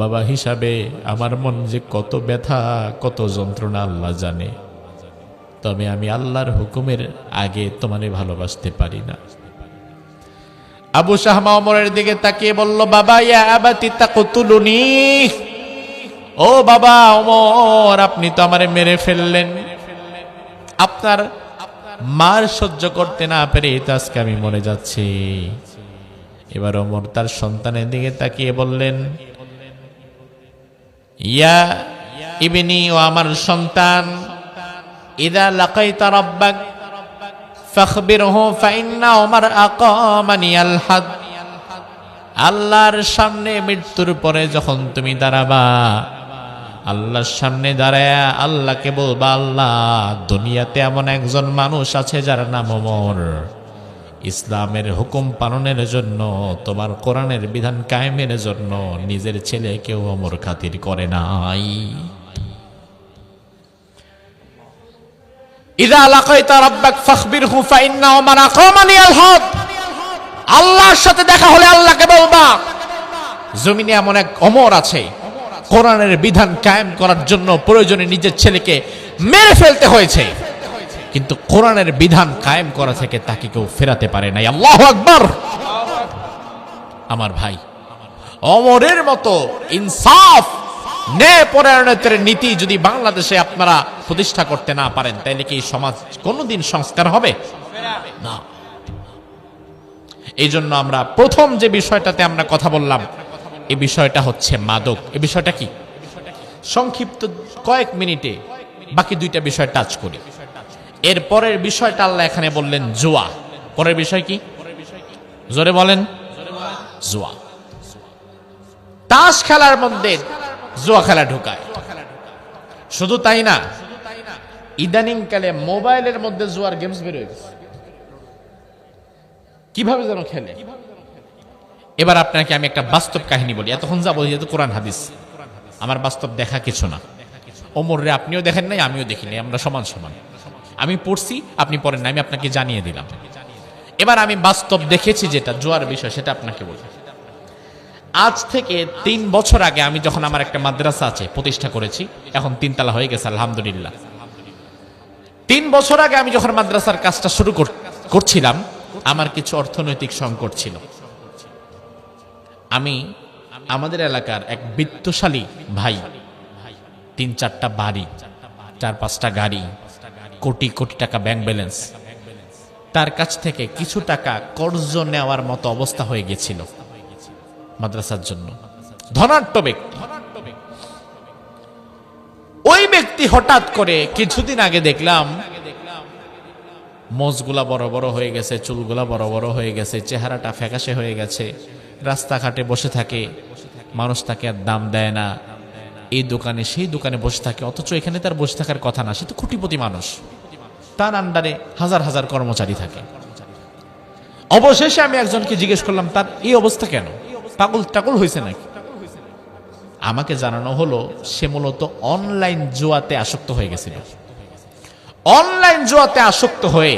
বাবা হিসাবে আমার মন যে কত ব্যথা, কত যন্ত্রণা আল্লাহ জানে, তবে আমি আল্লাহর হুকুমের আগে তোমারে ভালোবাসতে পারি না। আবু শাহমা ওমরের দিকে তাকিয়ে বলল, বাবা, ইয়া আবাতি তাকতুলুনি, ও বাবা ওমর, আপনি তো আমারে মেরে ফেললেন, আপনার মার সহ্য করতে না পেরে তো আজকে আমি মরে যাচ্ছি। এবার ওমর তার সন্তানের দিকে তাকিয়ে বললেন, ইয়া ইবনি, ও আমার সন্তান, ইদা লাকাইতা রাব্বাক ফাখবিরহু ফাইন্না ওমর আকামানি আল হাদ, আল্লাহর সামনে মৃত্যুর পরে যখন তুমি দাঁড়াবা, আল্লাহর সামনে দাঁড়ায়া আল্লাহকে বলবা, আল্লাহ, দুনিয়াতে এমন একজন মানুষ আছে যার নাম ওমর, ইসলামের হুকুম পালনের জন্য, তোমার কোরআনের বিধান কায়েমের জন্য নিজের ছেলেকেও ওমর খাতির করে নাই। ইযা লাকাইতা রাব্বাক ফাখবিরহু ফাইন্না ওমর আকামানি আল হাদ, আল্লাহর সাথে দেখা হলে আল্লাহকে বলবা, জমিনে এমন এক ওমর আছে, কোরআনের বিধান কায়েম করার জন্য প্রয়োজনে নিজের ছেলেকে মেরে ফেলতে হয়েছে, কিন্তু কোরআনের বিধান কায়েম করা থেকে তাকে কেউ ফেরাতে পারে নাই। আল্লাহু আকবার। আমার ভাই, ওমরের মতো ইনসাফ ন্যায় পরায়ণতার নীতি যদি বাংলাদেশে আপনারা প্রতিষ্ঠা করতে না পারেন, তাহলে কি এই সমাজ কোনোদিন সংস্কার হবে না। এই জন্য আমরা প্রথম যে বিষয়টাতে আমরা কথা বললাম, এই বিষয়টা হচ্ছে মাদক। এই বিষয়টা কি সংক্ষিপ্ত কয়েক মিনিটে বাকি দুইটা বিষয় টাচ করি। এর পরের বিষয়টা আল্লাহ এখানে বললেন জুয়া। পরের বিষয় কি জোরে বলেন? জুয়া। তাস খেলার মধ্যে জুয়া খেলা ঢুকায়। শুধু তাই না, ইদানিং কালে মোবাইলের মধ্যে জুয়ার গেমস বের হয়ে গেছে। কিভাবে যেন খেলে। এবার আপনাকে আমি একটা বাস্তব কাহিনী বলি। এতক্ষণ যা বলি যেহেতু কোরআন হাদিস, আমার বাস্তব দেখা কিছু না। ওমর রে আপনিও দেখেন নাই, আমিও দেখি নাই, আমরা সমান সমান। আমি পড়ছি, আপনি পড়েন না, আমি আপনাকে জানিয়ে দিলাম। এবার আমি বাস্তব দেখেছি যেটা জুয়ার বিষয়, সেটা আপনাকে বলি। আজ থেকে 3 বছর আগে আমি যখন আমার একটা মাদ্রাসা আছে প্রতিষ্ঠা করেছি, এখন 3 তলা হয়ে গেছে আলহামদুলিল্লাহ। 3 বছর আগে আমি যখন মাদ্রাসার কাজটা শুরু করছিলাম, আমার কিছু অর্থনৈতিক সংকট ছিল। আমি আমাদের এলাকার এক বিত্তশালী ভাই, 3-4টা বাড়ি, 4-5টা গাড়ি, কোটি কোটি টাকা ব্যাংক ব্যালেন্স, তার কাছ থেকে কিছু টাকা কর্জ নেওয়ার মতো অবস্থা হয়ে গেছিল মাদ্রাসার জন্য। ধনাঢ্য ব্যক্তি। ওই ব্যক্তি হঠাৎ করে কিছুদিন আগে দেখলাম মোজগুলা বড় বড় হয়ে গেছে, চুলগুলা বড় বড় হয়ে গেছে, চেহারাটা ফ্যাকাশে হয়ে গেছে, রাস্তাঘাটে বসে থাকে, মানুষ তাকে আর দাম দেয় না। এই দোকানে সেই দোকানে বসে থাকে, অথচ এখানে তার বসে থাকার কথা না। সে তো কোটিপতি মানুষ, তার আন্ডারে হাজার হাজার কর্মচারী থাকে। অবশেষে আমি একজনকে জিজ্ঞেস করলাম, তার এই অবস্থা কেন? পাগল টাগল হয়েছে নাকি? আমাকে জানানো হলো সে মূলত অনলাইন জুয়াতে আসক্ত হয়ে গেছিল। অনলাইন জুয়াতে আসক্ত হয়ে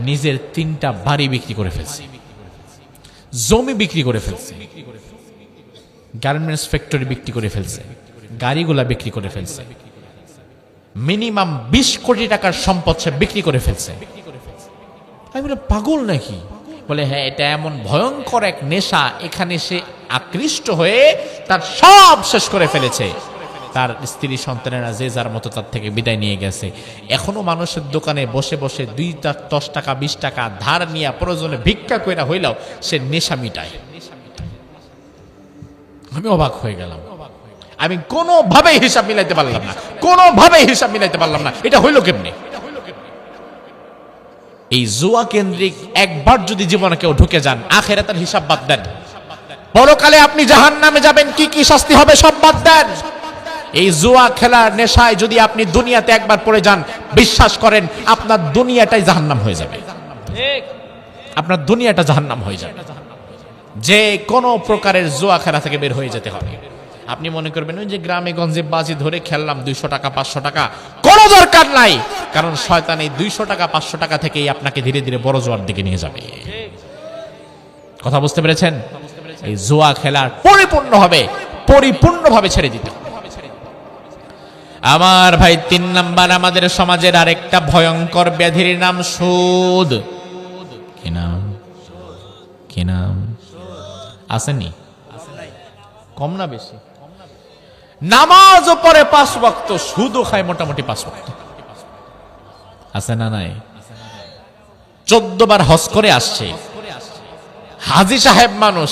নিজের 3টা বাড়ি বিক্রি করে ফেলছে, জমি বিক্রি করে ফেলছে, গার্মেন্টস ফ্যাক্টরি বিক্রি করে ফেলছে, গাড়িগুলা বিক্রি করে ফেলছে, মিনিমাম 20 কোটি টাকার সম্পদ সে বিক্রি করে ফেলছে। আমি বলি পাগল নাকি? বলে হ্যাঁ, এটা এমন ভয়ঙ্কর এক নেশা, এখানে সে আকৃষ্ট হয়ে তার সব শেষ করে ফেলেছে। তার স্ত্রী সন্তানেরা যে যার মতো তার থেকে বিদায় নিয়ে গেছে। এখনো মানুষের দোকানে বসে বসে 10 টাকা 20 টাকা ধার নিয়ে প্রয়োজনে ভিক্ষা কইরা হইলেও সে নেশা মিটায়। আমি অবাক হয়ে গেলাম। আমি কোনোভাবেই হিসাব মিলাইতে পারলাম না, কোনোভাবেই হিসাব মিলাইতে পারলাম না, এটা হইল কেমনে? এই জুয়া কেন্দ্রিক একবার যদি জীবনে কেউ ঢুকে যান, আখিরাতের হিসাব বাদ দেন, পরকালে আপনি জাহান্নামে যাবেন, কি কি শাস্তি হবে সব বাদ দেন। এই জুয়া খেলার নেশায় যদি আপনি দুনিয়াতে একবার পড়ে যান, বিশ্বাস করেন আপনার দুনিয়াটাই জাহান্নাম হয়ে যাবে। আপনার দুনিয়াটা জাহান্নাম হয়ে যাবে। যে কোনো প্রকারের জুয়া খেলা থেকে বের হয়ে যেতে হবে। আপনি মনে করবেন ওই যে গ্রামে গঞ্জে বাজি ধরে খেললাম 200 টাকা 500 টাকা, কোনো দরকার নাই। কারণ শয়তান এই 200 টাকা 500 টাকা থেকেই আপনাকে ধীরে ধীরে বড় জুয়ার দিকে নিয়ে যাবে। কথা বুঝতে পেরেছেন? এই জুয়া খেলার পরিপূর্ণভাবে ছেড়ে দিতে হবে। আমার ভাই, 3 নাম্বার, আমাদের সমাজের আরেকটা ভয়ঙ্কর ব্যাধির নাম সুদ। কি নাম? কি নাম? আসেনি? কম না বেশি? নামাজও পড়ে 5 ওয়াক্ত, সুদও খায় মোটামুটি 5 ওয়াক্ত। আছে না নাই? 14 বার হজ করে আসছে, হাজী সাহেব মানুষ,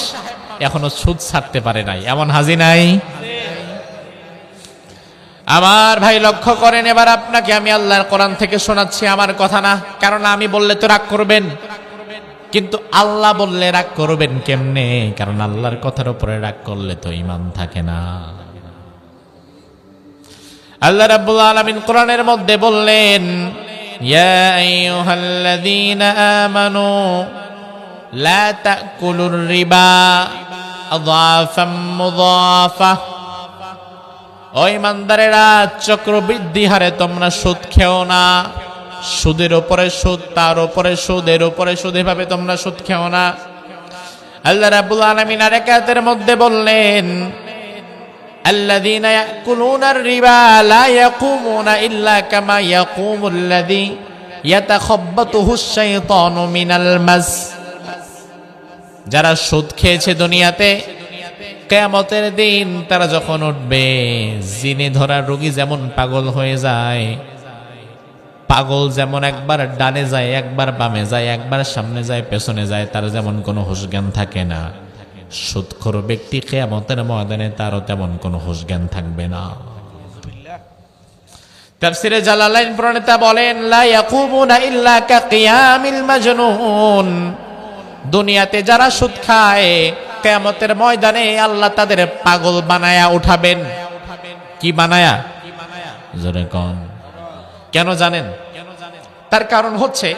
এখনো সুদ ছাড়তে পারে নাই, এমন হাজী নাই? আমার ভাই লক্ষ্য করেন। এবার আপনাকে আমি আল্লাহর কোরআন থেকে শোনাচ্ছি, আমার কথা না, কারণ আমি বললে তো রাগ করবেন, কিন্তু আল্লাহ বললে রাগ করবেন কেমনে? কারণ আল্লাহর কথার উপরে রাগ করলে তো ঈমান থাকে না। আল্লাহ রাব্বুল আলামিন কোরআনের মধ্যে বললেন, ইয়া আইয়ুহাল্লাযীনা আমানু লা তাকুলুর রিবা আযাফাম মুযাফা। ও ঈমানদারেরা, চক্রবৃদ্ধি হারে তোমরা সুদ খেও না। সুদের উপরে সুদ, তার উপরে সুদ, এর উপরে সুদ, এভাবে তোমরা সুদ খেও না। আল্লাহ রাব্বুল আলামিন আরেক আয়াতের মধ্যে বললেন, আল্লাযীনা ইয়াকুলুনার রিবা লা ইয়াকুমুনা ইল্লা কামা ইয়াকুমুল্লাযী ইয়াতাখাব্বাতুহুশ শাইতানু মিনাল মাস। যারা সুদ খেয়েছে দুনিয়াতে, কিয়ামতের দিন তারা যখন উঠবে, জিনে ধরা রোগী যেমন পাগল হয়ে যায়, পাগল যেমন একবার ডানে যায়, একবার বামে যায়, একবার সামনে যায়, পেছনে যায়, তার যেমন কোনো হুঁশ জ্ঞান থাকে না, সুদখোর ব্যক্তি কিয়ামতের ময়দানে তারও তেমন কোনো হুঁশ জ্ঞান থাকবে না। তাফসীরে জালালাইন প্রণেতা বলেন, লা ইয়াকুমুনা ইল্লা কাকিয়ামিল মাজনুন। দুনিয়াতে যারা সুদ খায়, কিয়ামতের ময়দানে আল্লাহ তাদের পাগল বানায়া উঠাবেন। কি বানায়া? জোরে কোন। কেন জানেন? তার কারণ হচ্ছে,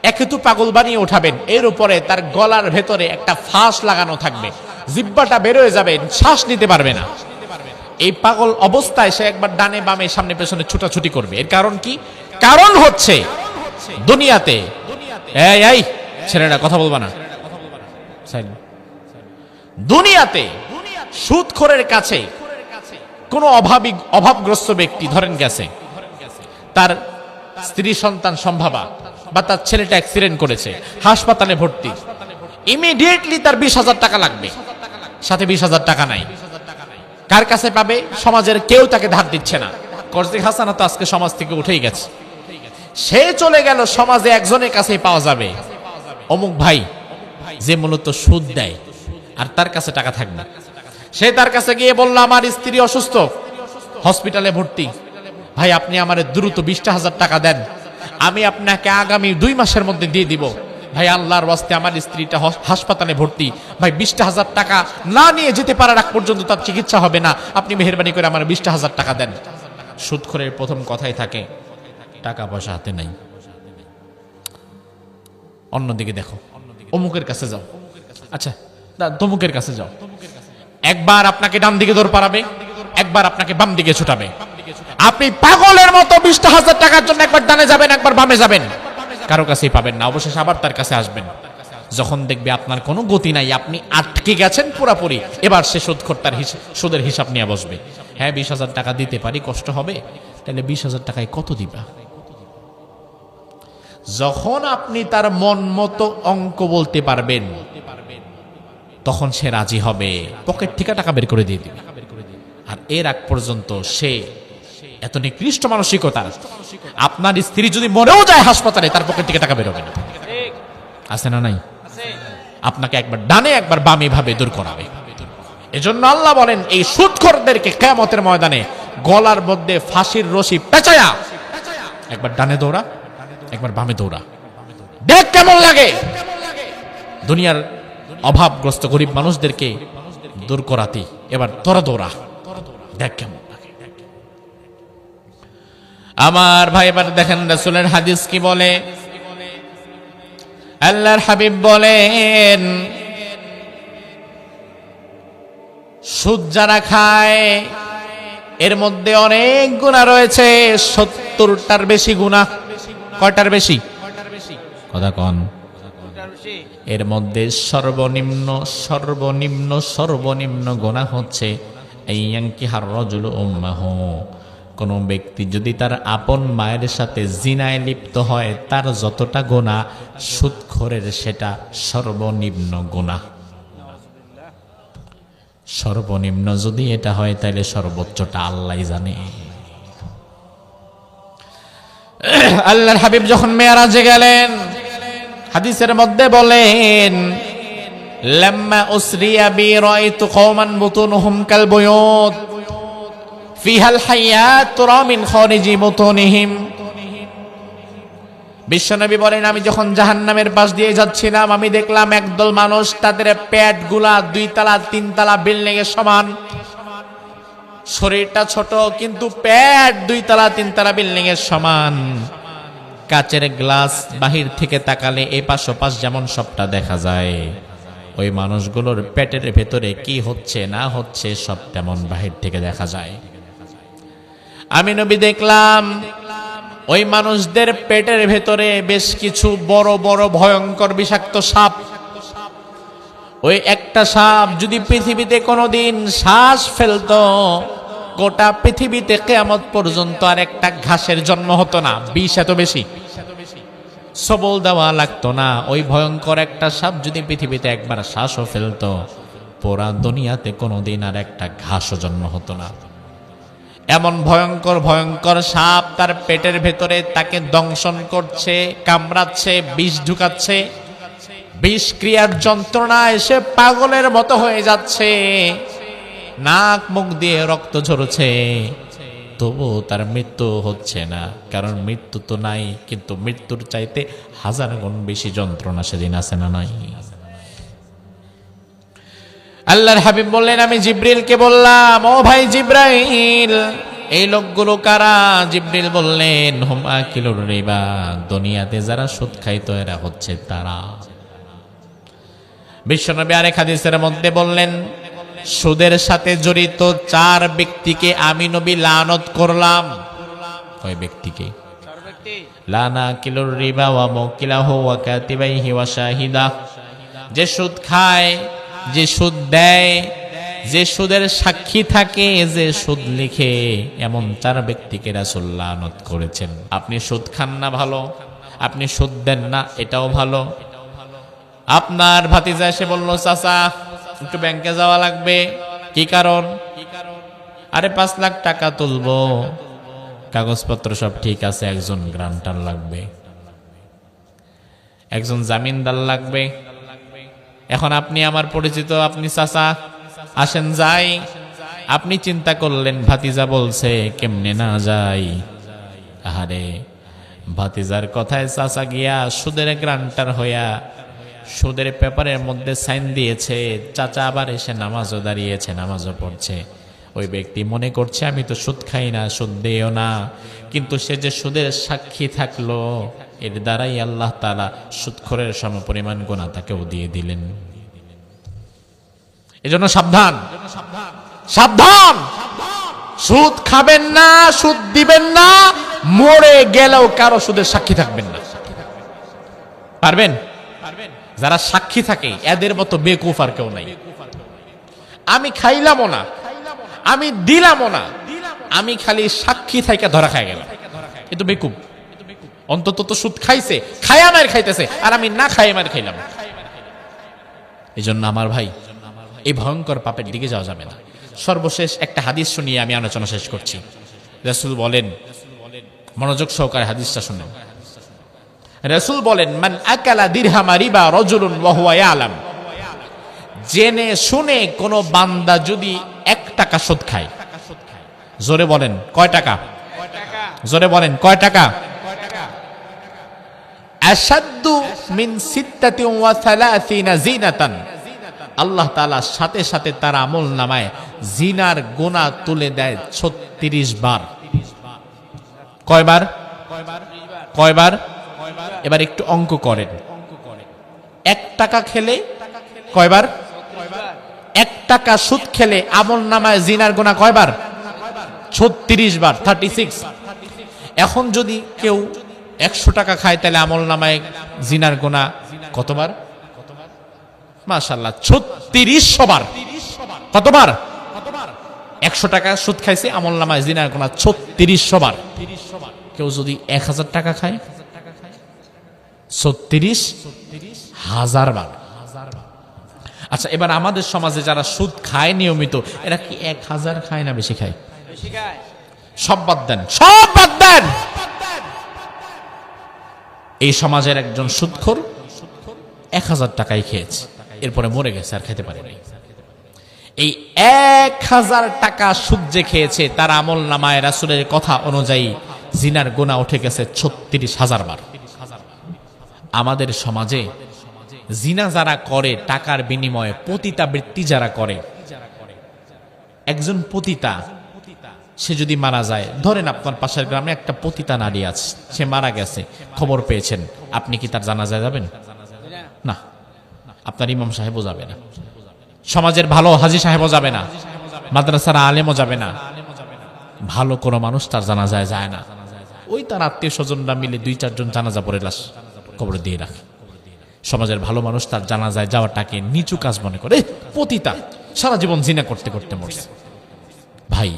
একে তো পাগল বানিয়ে উঠাবেন, এর উপরে তার গলার ভেতরে একটা ফাঁস লাগানো থাকবে, জিহ্বাটা বের হয়ে যাবে, শ্বাস নিতে পারবে না। এই পাগল অবস্থায় সে একবার ডানে বামে সামনে পেছনে ছুটাছুটি করবে। এর কারণ কি? কারণ হচ্ছে দুনিয়াতে, এই ছেলেরা কথা বলবা না, দুনিয়াতে সুদখোরের কাছে কোন অভাবগ্রস্ত ব্যক্তি ধরেন গেছে, তার স্ত্রী সন্তান সম্ভাবা, বা তার ছেলেটা অ্যাক্সিডেন্ট করেছে, হাসপাতালে ভর্তি, ইমিডিয়েটলি তার 20,000 টাকা লাগবে, সাথে 20,000 টাকা নাই। কার কাছে পাবে? সমাজের কেউ তাকে ধার দিচ্ছে না। কর্জে হাসানা তো আজকে সমাজ থেকে উঠেই গেছে, সে চলে গেল সমাজে একজনের কাছেই পাওয়া যাবে, অমুক ভাই, যে মূলত সুদ দেয়, আর তার কাছে টাকা থাকবে। সে তার কাছে গিয়ে বলল, আমার স্ত্রী অসুস্থ, হসপিটালে ভর্তি, ভাই আপনি আমার দ্রুত 20,000 টাকা দেন, আমি আপনাকে আগামী 2 মাসের মধ্যে দিয়ে দিব। ভাই আল্লাহর ওয়াস্তে আমার স্ত্রীটা হাসপাতালে ভর্তি, ভাই 20,000 টাকা না নিয়ে যেতে পারার আগ পর্যন্ত তার চিকিৎসা হবে না, আপনি মেহেরবানি করে আমার 20,000 টাকা দেন। সুদখোরের প্রথম কথাই থাকে, টাকা পয়সা হাতে নাই। অন্যদিকে দেখো, অমুকের কাছে যাও, আচ্ছা তমুকের কাছে যাও, একবার আপনাকে ডান দিকে দৌড় পারাবে, একবার আপনাকে বাম দিকে ছুটাবে। আপনি পাগলের মতো 20,000 টাকার জন্য একবার ডানে যাবেন, একবার বামে যাবেন, কারো কাছেই পাবেন না। অবশেষে আবার তার কাছে আসবেন, যখন দেখবে আপনার কোনো গতি নাই, আপনি আটকে গেছেন পুরাপুরি, এবার সে সুদখোর তার সুদের হিসাব নিয়ে বসবে। হ্যাঁ 20,000 টাকা দিতে পারি, কষ্ট হবে, তাহলে 20,000 টাকায় কত দিবা? যখন আপনি তার মন মতো অঙ্ক বলতে পারবেন, তখন সে রাজি হবে, পকেট থেকে টাকা বের করে দিয়ে দিবে। আর এর আগ পর্যন্ত সে এত নিকৃষ্ট মানসিকতা, আপনার স্ত্রী যদি মরেও যায় হাসপাতালে, তার পকেট থেকে টাকা বেরোবে না। আছে না নাই? আপনাকে একবার ডানে একবার বামে ভাবে দূর করাবে। এজন্য আল্লাহ বলেন, এই সুদখোরদেরকে কিয়ামতের ময়দানে গলার মধ্যে ফাঁসির রশি পেঁচায়া একবার ডানে দৌড়া, একবার বামে দৌড়া, দেখ কেমন লাগে। দুনিয়ার অভাবগ্রস্ত গরিব মানুষদেরকে দূর করাতে এবার তোরা দৌড়া, দেখ কেমন লাগে। আমার ভাই এবার দেখেন রাসূলের হাদিস কি বলে। আল্লাহর হাবিব বলেন, সুদ যারা খায় এর মধ্যে অনেক গুনাহ রয়েছে, 70টার বেশি গুনাহ। কয়টার বেশি? কথা কন। এর মধ্যে সর্বনিম্ন সর্বনিম্ন সর্বনিম্ন গুনাহ হচ্ছে আইয়ানকিহার রাজুলু উম্মাহু, কোন ব্যক্তি যদি তার আপন মায়ের সাথে জিনায় লিপ্ত হয়, তার যতটা গুনাহ সুদখোরের সেটা সর্বনিম্ন গুনাহ। সর্বনিম্ন যদি এটা হয়, তাহলে সর্বোচ্চটা আল্লাহই জানে। আল্লাহর হাবিব যখন মেরাজে গেলেন, হাদিসের মধ্যে বলেন, লাম্মা উসরিয়া বি রাআইতু কওমান বুতুনহুম কাল বুয়ুত ফিহাল হায়াত তুরা মিন খারিজি বুতুনিহিম। বিশ্বনবী বলেন, আমি যখন জাহান্নামের পাশ দিয়ে যাচ্ছিলাম, আমি দেখলাম একদল মানুষ, তাদের পেটগুলা 2 তলা 3 তলা বিল্ডিং এর সমান, শরীরটা ছোট কিন্তু পেট 2 তলা 3 তলা বিল্ডিং এর সমান। কাচের গ্লাস বাহির থেকে তাকালে এপাশ ওপাশ যেমন সবটা দেখা যায়, ওই মানুষগুলোর পেটের ভেতরে কি হচ্ছে না হচ্ছে সব তেমন বাহির থেকে দেখা যায়। আমি নবী দেখলাম ওই মানুষদের পেটের ভেতরে বেশ কিছু বড় বড় ভয়ঙ্কর বিষাক্ত সাপ। ওই একটা সাপ যদি পৃথিবীতে কোনোদিন শ্বাস ফেলতো, গোটা পৃথিবীতে কিয়ামত পর্যন্ত আর একটা ঘাসের জন্ম হতো না। বিষ এত বেশি, সবল দেওয়া লাগতো না। ওই ভয়ঙ্কর একটা সাপ যদি পৃথিবীতে একবার শ্বাসও ফেলতো, পোড়া দুনিয়াতে কোনোদিন আর একটা ঘাসও জন্ম হতো না। এমন ভয়ঙ্কর ভয়ঙ্কর সাপ তার পেটের ভেতরে তাকে দংশন করছে, কামড়াচ্ছে, বিষ ঢুকাচ্ছে। বিষ ক্রিয়ার যন্ত্রণা এসে পাগলের মতো হয়ে যাচ্ছে, নাক মুখ দিয়ে রক্ত ঝরছে, তবু তার মৃত্যু হচ্ছে না। কারণ মৃত্যু তো নাই, কিন্তু মৃত্যুর চাইতে হাজার গুণ বেশি যন্ত্রণা সেদিন আছে না নাই? আল্লাহর হাবিব বললেন, আমি জিব্রিলকে বললাম, ও ভাই জিব্রাইল, এই লোকগুলো কারা? জিব্রিল বললেন, হুম আকিলুর রিবা, দুনিয়াতে যারা সুদ খাইতো এরা হচ্ছে তারা। বিশ্বনবী আরেক হাদিসের মধ্যে বললেন, সুদের সাথে জড়িত 4 ব্যক্তিকে আমি নবী লানত করলাম। কয় ব্যক্তিকে? লানা কিলুর রিবা ওয়া মুকিলাহু ওয়া কাতিবাইহি ওয়া শাহিদা। যে সুদ খায়, যে সুদ দেয়, যে সুদের সাক্ষী থাকে, যে সুদ লিখে, এমন 4 ব্যক্তিকে রাসূল লানত করেছেন। আপনি সুদ খান না ভালো, আপনি সুদ দেন না এটাও ভালো। আপনার ভাতিজা এসে বলল, চাচা একটু ব্যাংকে যাওয়া লাগবে। কি কারণ? আরে 5 লাখ টাকা তুলবো, কাগজপত্র সব ঠিক আছে, একজন গ্রান্টার লাগবে, একজন জামিনদার লাগবে। এখন আপনি আমার পরিচিত, আপনি চাচা, আসেন যাই। আপনি চিন্তা করলেন ভাতিজা বলছে, কেমনে না যাই। আরে ভাতিজার কথায় চাচা গিয়া সুদের গ্রান্টার হইয়া সুদের পেপারের মধ্যে সাইন দিয়েছে। চাচা আবার এসে নামাজও দাঁড়িয়েছে, নামাজও পড়ছে। ওই ব্যক্তি মনে করছে আমি তো সুদ খাই না, সুদ দেও না, কিন্তু সে যে সুদের সাক্ষী থাকলো, এর দ্বারাই আল্লাহ তাআলা সুদখোরের সমপরিমাণ গুনাহ তাকেও দিয়ে দিলেন। এজন্য সাবধান, সাবধান। সুদ খাবেন না, সুদ দিবেন না, মরে গেলেও কারো সুদের সাক্ষী থাকবেন না। পারবেন? যারা সাক্ষী থাকে এদের মতো বেকুফ আর কেউ নাই। আমি খাইলামও না, আমি দিলামও না, আমি খালি সাক্ষী থেকে ধরা খাই গেলাম, এ তো বেকুফ। অন্তত তো সুদ খাইছে, খায়া মার খাইতেছে, আর আমি না খাই মার খাইলাম। এই জন্য আমার ভাই, এই ভয়ঙ্কর পাপের দিকে যাওয়া যাবে না। সর্বশেষ একটা হাদিস শুনিয়ে আমি আলোচনা শেষ করছি। রাসূল বলেন, মনোযোগ সহকারে হাদিসটা শুনেন। রাসূল বলেন, মান আকালা দিরহামা রিবা রাজুলুন ওয়া হুয়া ইয়ালাম, জেনে শুনে কোন বান্দা যদি 1 টাকা সুদ খায়, জোরে বলেন কয় টাকা? জোরে বলেন কয় টাকা? আশাদ্দু মিন 36 জিনাতান, আল্লাহ তাআলা সাথে সাথে তার আমল নামায় জিনার গুনাহ তুলে দেয় 36 বার। কয়বার? কয়বার? এবার একটু অঙ্ক করেন। 1 টাকা খেলে কয়বার? 1 টাকা সুদ খেলে আমল নামায় জিনার গুনাহ কয়বার? 36 বার, 36। এখন যদি কেউ 100 টাকা খায়, তাহলে আমল নামায় জিনার গুনাহ কতবার? মাশাআল্লাহ, 3600 বার। কতবার? 100 টাকা সুদ খাইছে, আমল নামায় জিনার গুনাহ 3600 বার। কেউ যদি 1000 টাকা খায়, 36,000 বার। আচ্ছা, এবার আমাদের সমাজে যারা সুদ খায় নিয়মিত, এরা কি 1000 খায় না বেশি খায়? সব বাদ দেন, সব বাদ দেন। এই সমাজের একজন সুদখোর 1000 টাকাই খেয়েছে, এরপরে মরে গেছে, আর খেতে পারেনি। এই 1000 টাকা সুদ যে খেয়েছে, তার আমল নামায় রাসূলের কথা অনুযায়ী জিনার গুনাহ উঠে গেছে 36,000 বার। আমাদের সমাজে জিনা যারা করে টাকার বিনিময়ে, পতিতা বৃত্তি যারা করে, একজন পতিতা সে যদি মারা যায়, ধরেন আপনার পাশের গ্রামে একটা পতিতা নারী আছে, সে মারা গেছে, খবর পেয়েছেন, আপনি কি তার জানাজায় যাবেন? না। আপনার ইমাম সাহেবও যাবে না, সমাজের ভালো হাজী সাহেবও যাবে না, মাদ্রাসার আলেমও যাবে না, ভালো কোনো মানুষ তার জানাজায় যায় না। ওই তার আত্মীয় স্বজনরা মিলে 2-4 জন জানাজা পড়ে লাশ কবরে দিয়ে রাখে। সমাজের ভালো মানুষ তার জানাজায় যাওয়াটাকে নিচু কাজ মনে করে। পতিতা সারা জীবন জিনা করতে করতে মরছে। ভাই,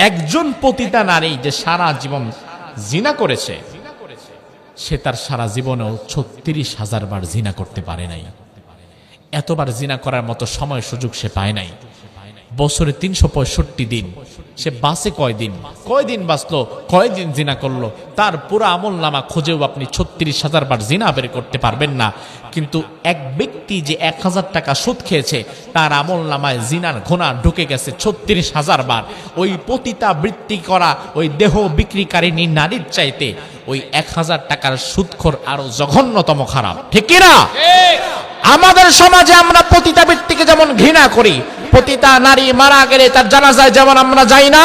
একজন পতিতা নারী যে সারা জীবন জিনা করেছে, সে তার সারা জীবনেও 36,000 বার জিনা করতে পারে নাই। এতবার জিনা করার মতো সময় সুযোগ সে পায় নাই। বছরে 365 দিন সে বাঁচে কয়দিন বাঁচলো, কয়দিন জিনা করলো, তার পুরো আমল নামা খুঁজেও আপনি 36,000 বার জিনা বের করতে পারবেন না। কিন্তু এক ব্যক্তি যে 1,000 টাকা সুদ খেয়েছে, তার আমল নামায় জিনার গুনাহ ঢুকে গেছে 36,000 বার। ওই পতিতা বৃত্তি করা ওই দেহ বিক্রিকারিনী নারীর চাইতে ওই 1,000 টাকার সুদখোর আরো জঘন্যতম খারাপ, ঠিক কিনা? আমাদের সমাজে আমরা পতিতাবৃত্তিকে যেমন ঘৃণা করি, পতিতা নারী মারা গেলে তার জানাজায় যেমন আমরা যাই না,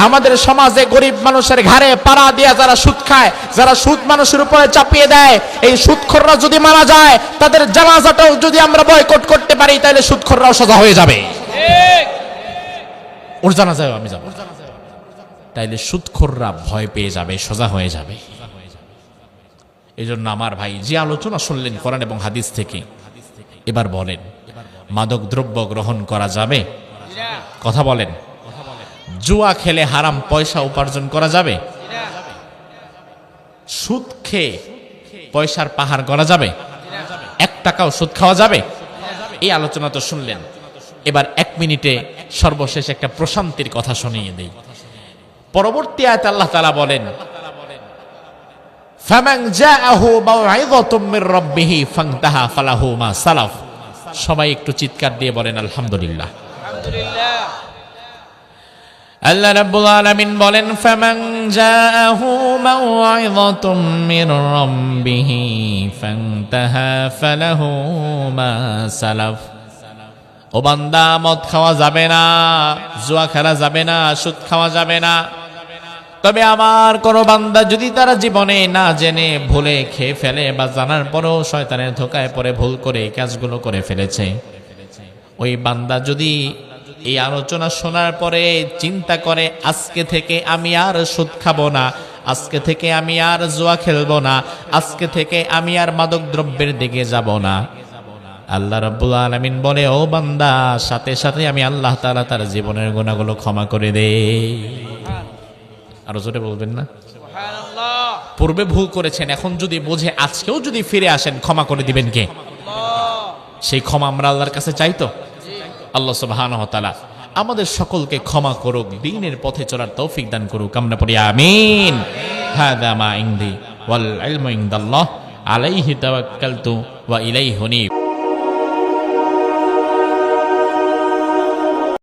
আমাদের সমাজে গরিব মানুষের ঘাড়ে পাড়া দিয়ে যারা সুদ খায়, যারা সুদ মানুষের উপরে চাপিয়ে দেয়, এই সুদখোররা যদি মারা যায়, তাদের জানাজাটাও যদি আমরা বয়কট করতে পারি, তাহলে সুদখোররাও সোজা হয়ে যাবে। ওর জানাজায় আমি যাব, তাইলে সুদখোররা ভয় পেয়ে যাবে, সোজা হয়ে যাবে। এই জন্য আমার ভাই, যে আলোচনা শুনলেন কোরআন এবং হাদিস থেকে, এবার বলেন মাদক দ্রব্য গ্রহণ করা যাবে? কথা বলেন। জুয়া খেলে হারাম পয়সা উপার্জন করা যাবে? সুদ খেয়ে পয়সার পাহাড় করা যাবে? 1 টাকাও সুদ খাওয়া যাবে? এই আলোচনা তো শুনলেন। এবার 1 মিনিটে সর্বশেষ একটা প্রশান্তির কথা শুনিয়ে দেই। পরবর্তী আয়াতে আল্লাহ তাআলা বলেন, ফামান জাআহু মাউইযাতুম মির রাব্বিহি ফান্তাহা ফালাহু মা সালাফ। সবাই একটু চিৎকার দিয়ে বলেন আলহামদুলিল্লাহ। আলহামদুলিল্লাহ। আল্লাহ রাব্বুল আলামিন বলেন, ফামান জাআহু মাউইযাতুম মির রাব্বিহি ফান্তাহা ফালাহু মা সালাফ। ও বান্দা, মদ খাওয়া যাবে না, জুয়া খেলা যাবে না, সুদ খাওয়া যাবে না। তবে আমার কোন বান্দা যদি তারা জীবনে না জেনে ভুলে খেয়ে ফেলে, বা জানার পরেও শয়তানের ধোকায় পড়ে ভুল করে এই কাজগুলো করে ফেলেছে, ওই বান্দা যদি এই আলোচনা শোনার পরে চিন্তা করে, আজকে থেকে আমি আর সুদ খাবো না, আজকে থেকে আমি আর জুয়া খেলবো না, আজকে থেকে আমি আর মাদক দ্রব্যের দিকে যাব না, আল্লাহ রাব্বুল আলামিন বলে, ও বান্দা, সাথে সাথে আমি আল্লাহ তাআলা তার জীবনের গুনাহগুলো ক্ষমা করে দেই। আরো জোরে বলবেন না? সুবহানাল্লাহ। পূর্বে ভুল করেছেন, এখন যদি বোঝে, আজকেও যদি ফিরে আসেন, ক্ষমা করে দিবেন কে? আল্লাহ। সেই ক্ষমা আমরা আল্লাহর কাছে চাইতো। আল্লাহ সুবহানাহু ওয়া তাআলা আমাদের সকলকে ক্ষমা করুক, দ্বীনের পথে চলার তৌফিক দান করুক। আমরা পড়ি আমিন। হাদা মা ইনদি ওয়াল ইলমু ইনদাল্লাহ আলাইহি তাওয়াক্কালতু ওয়া ইলাইহি উনীব।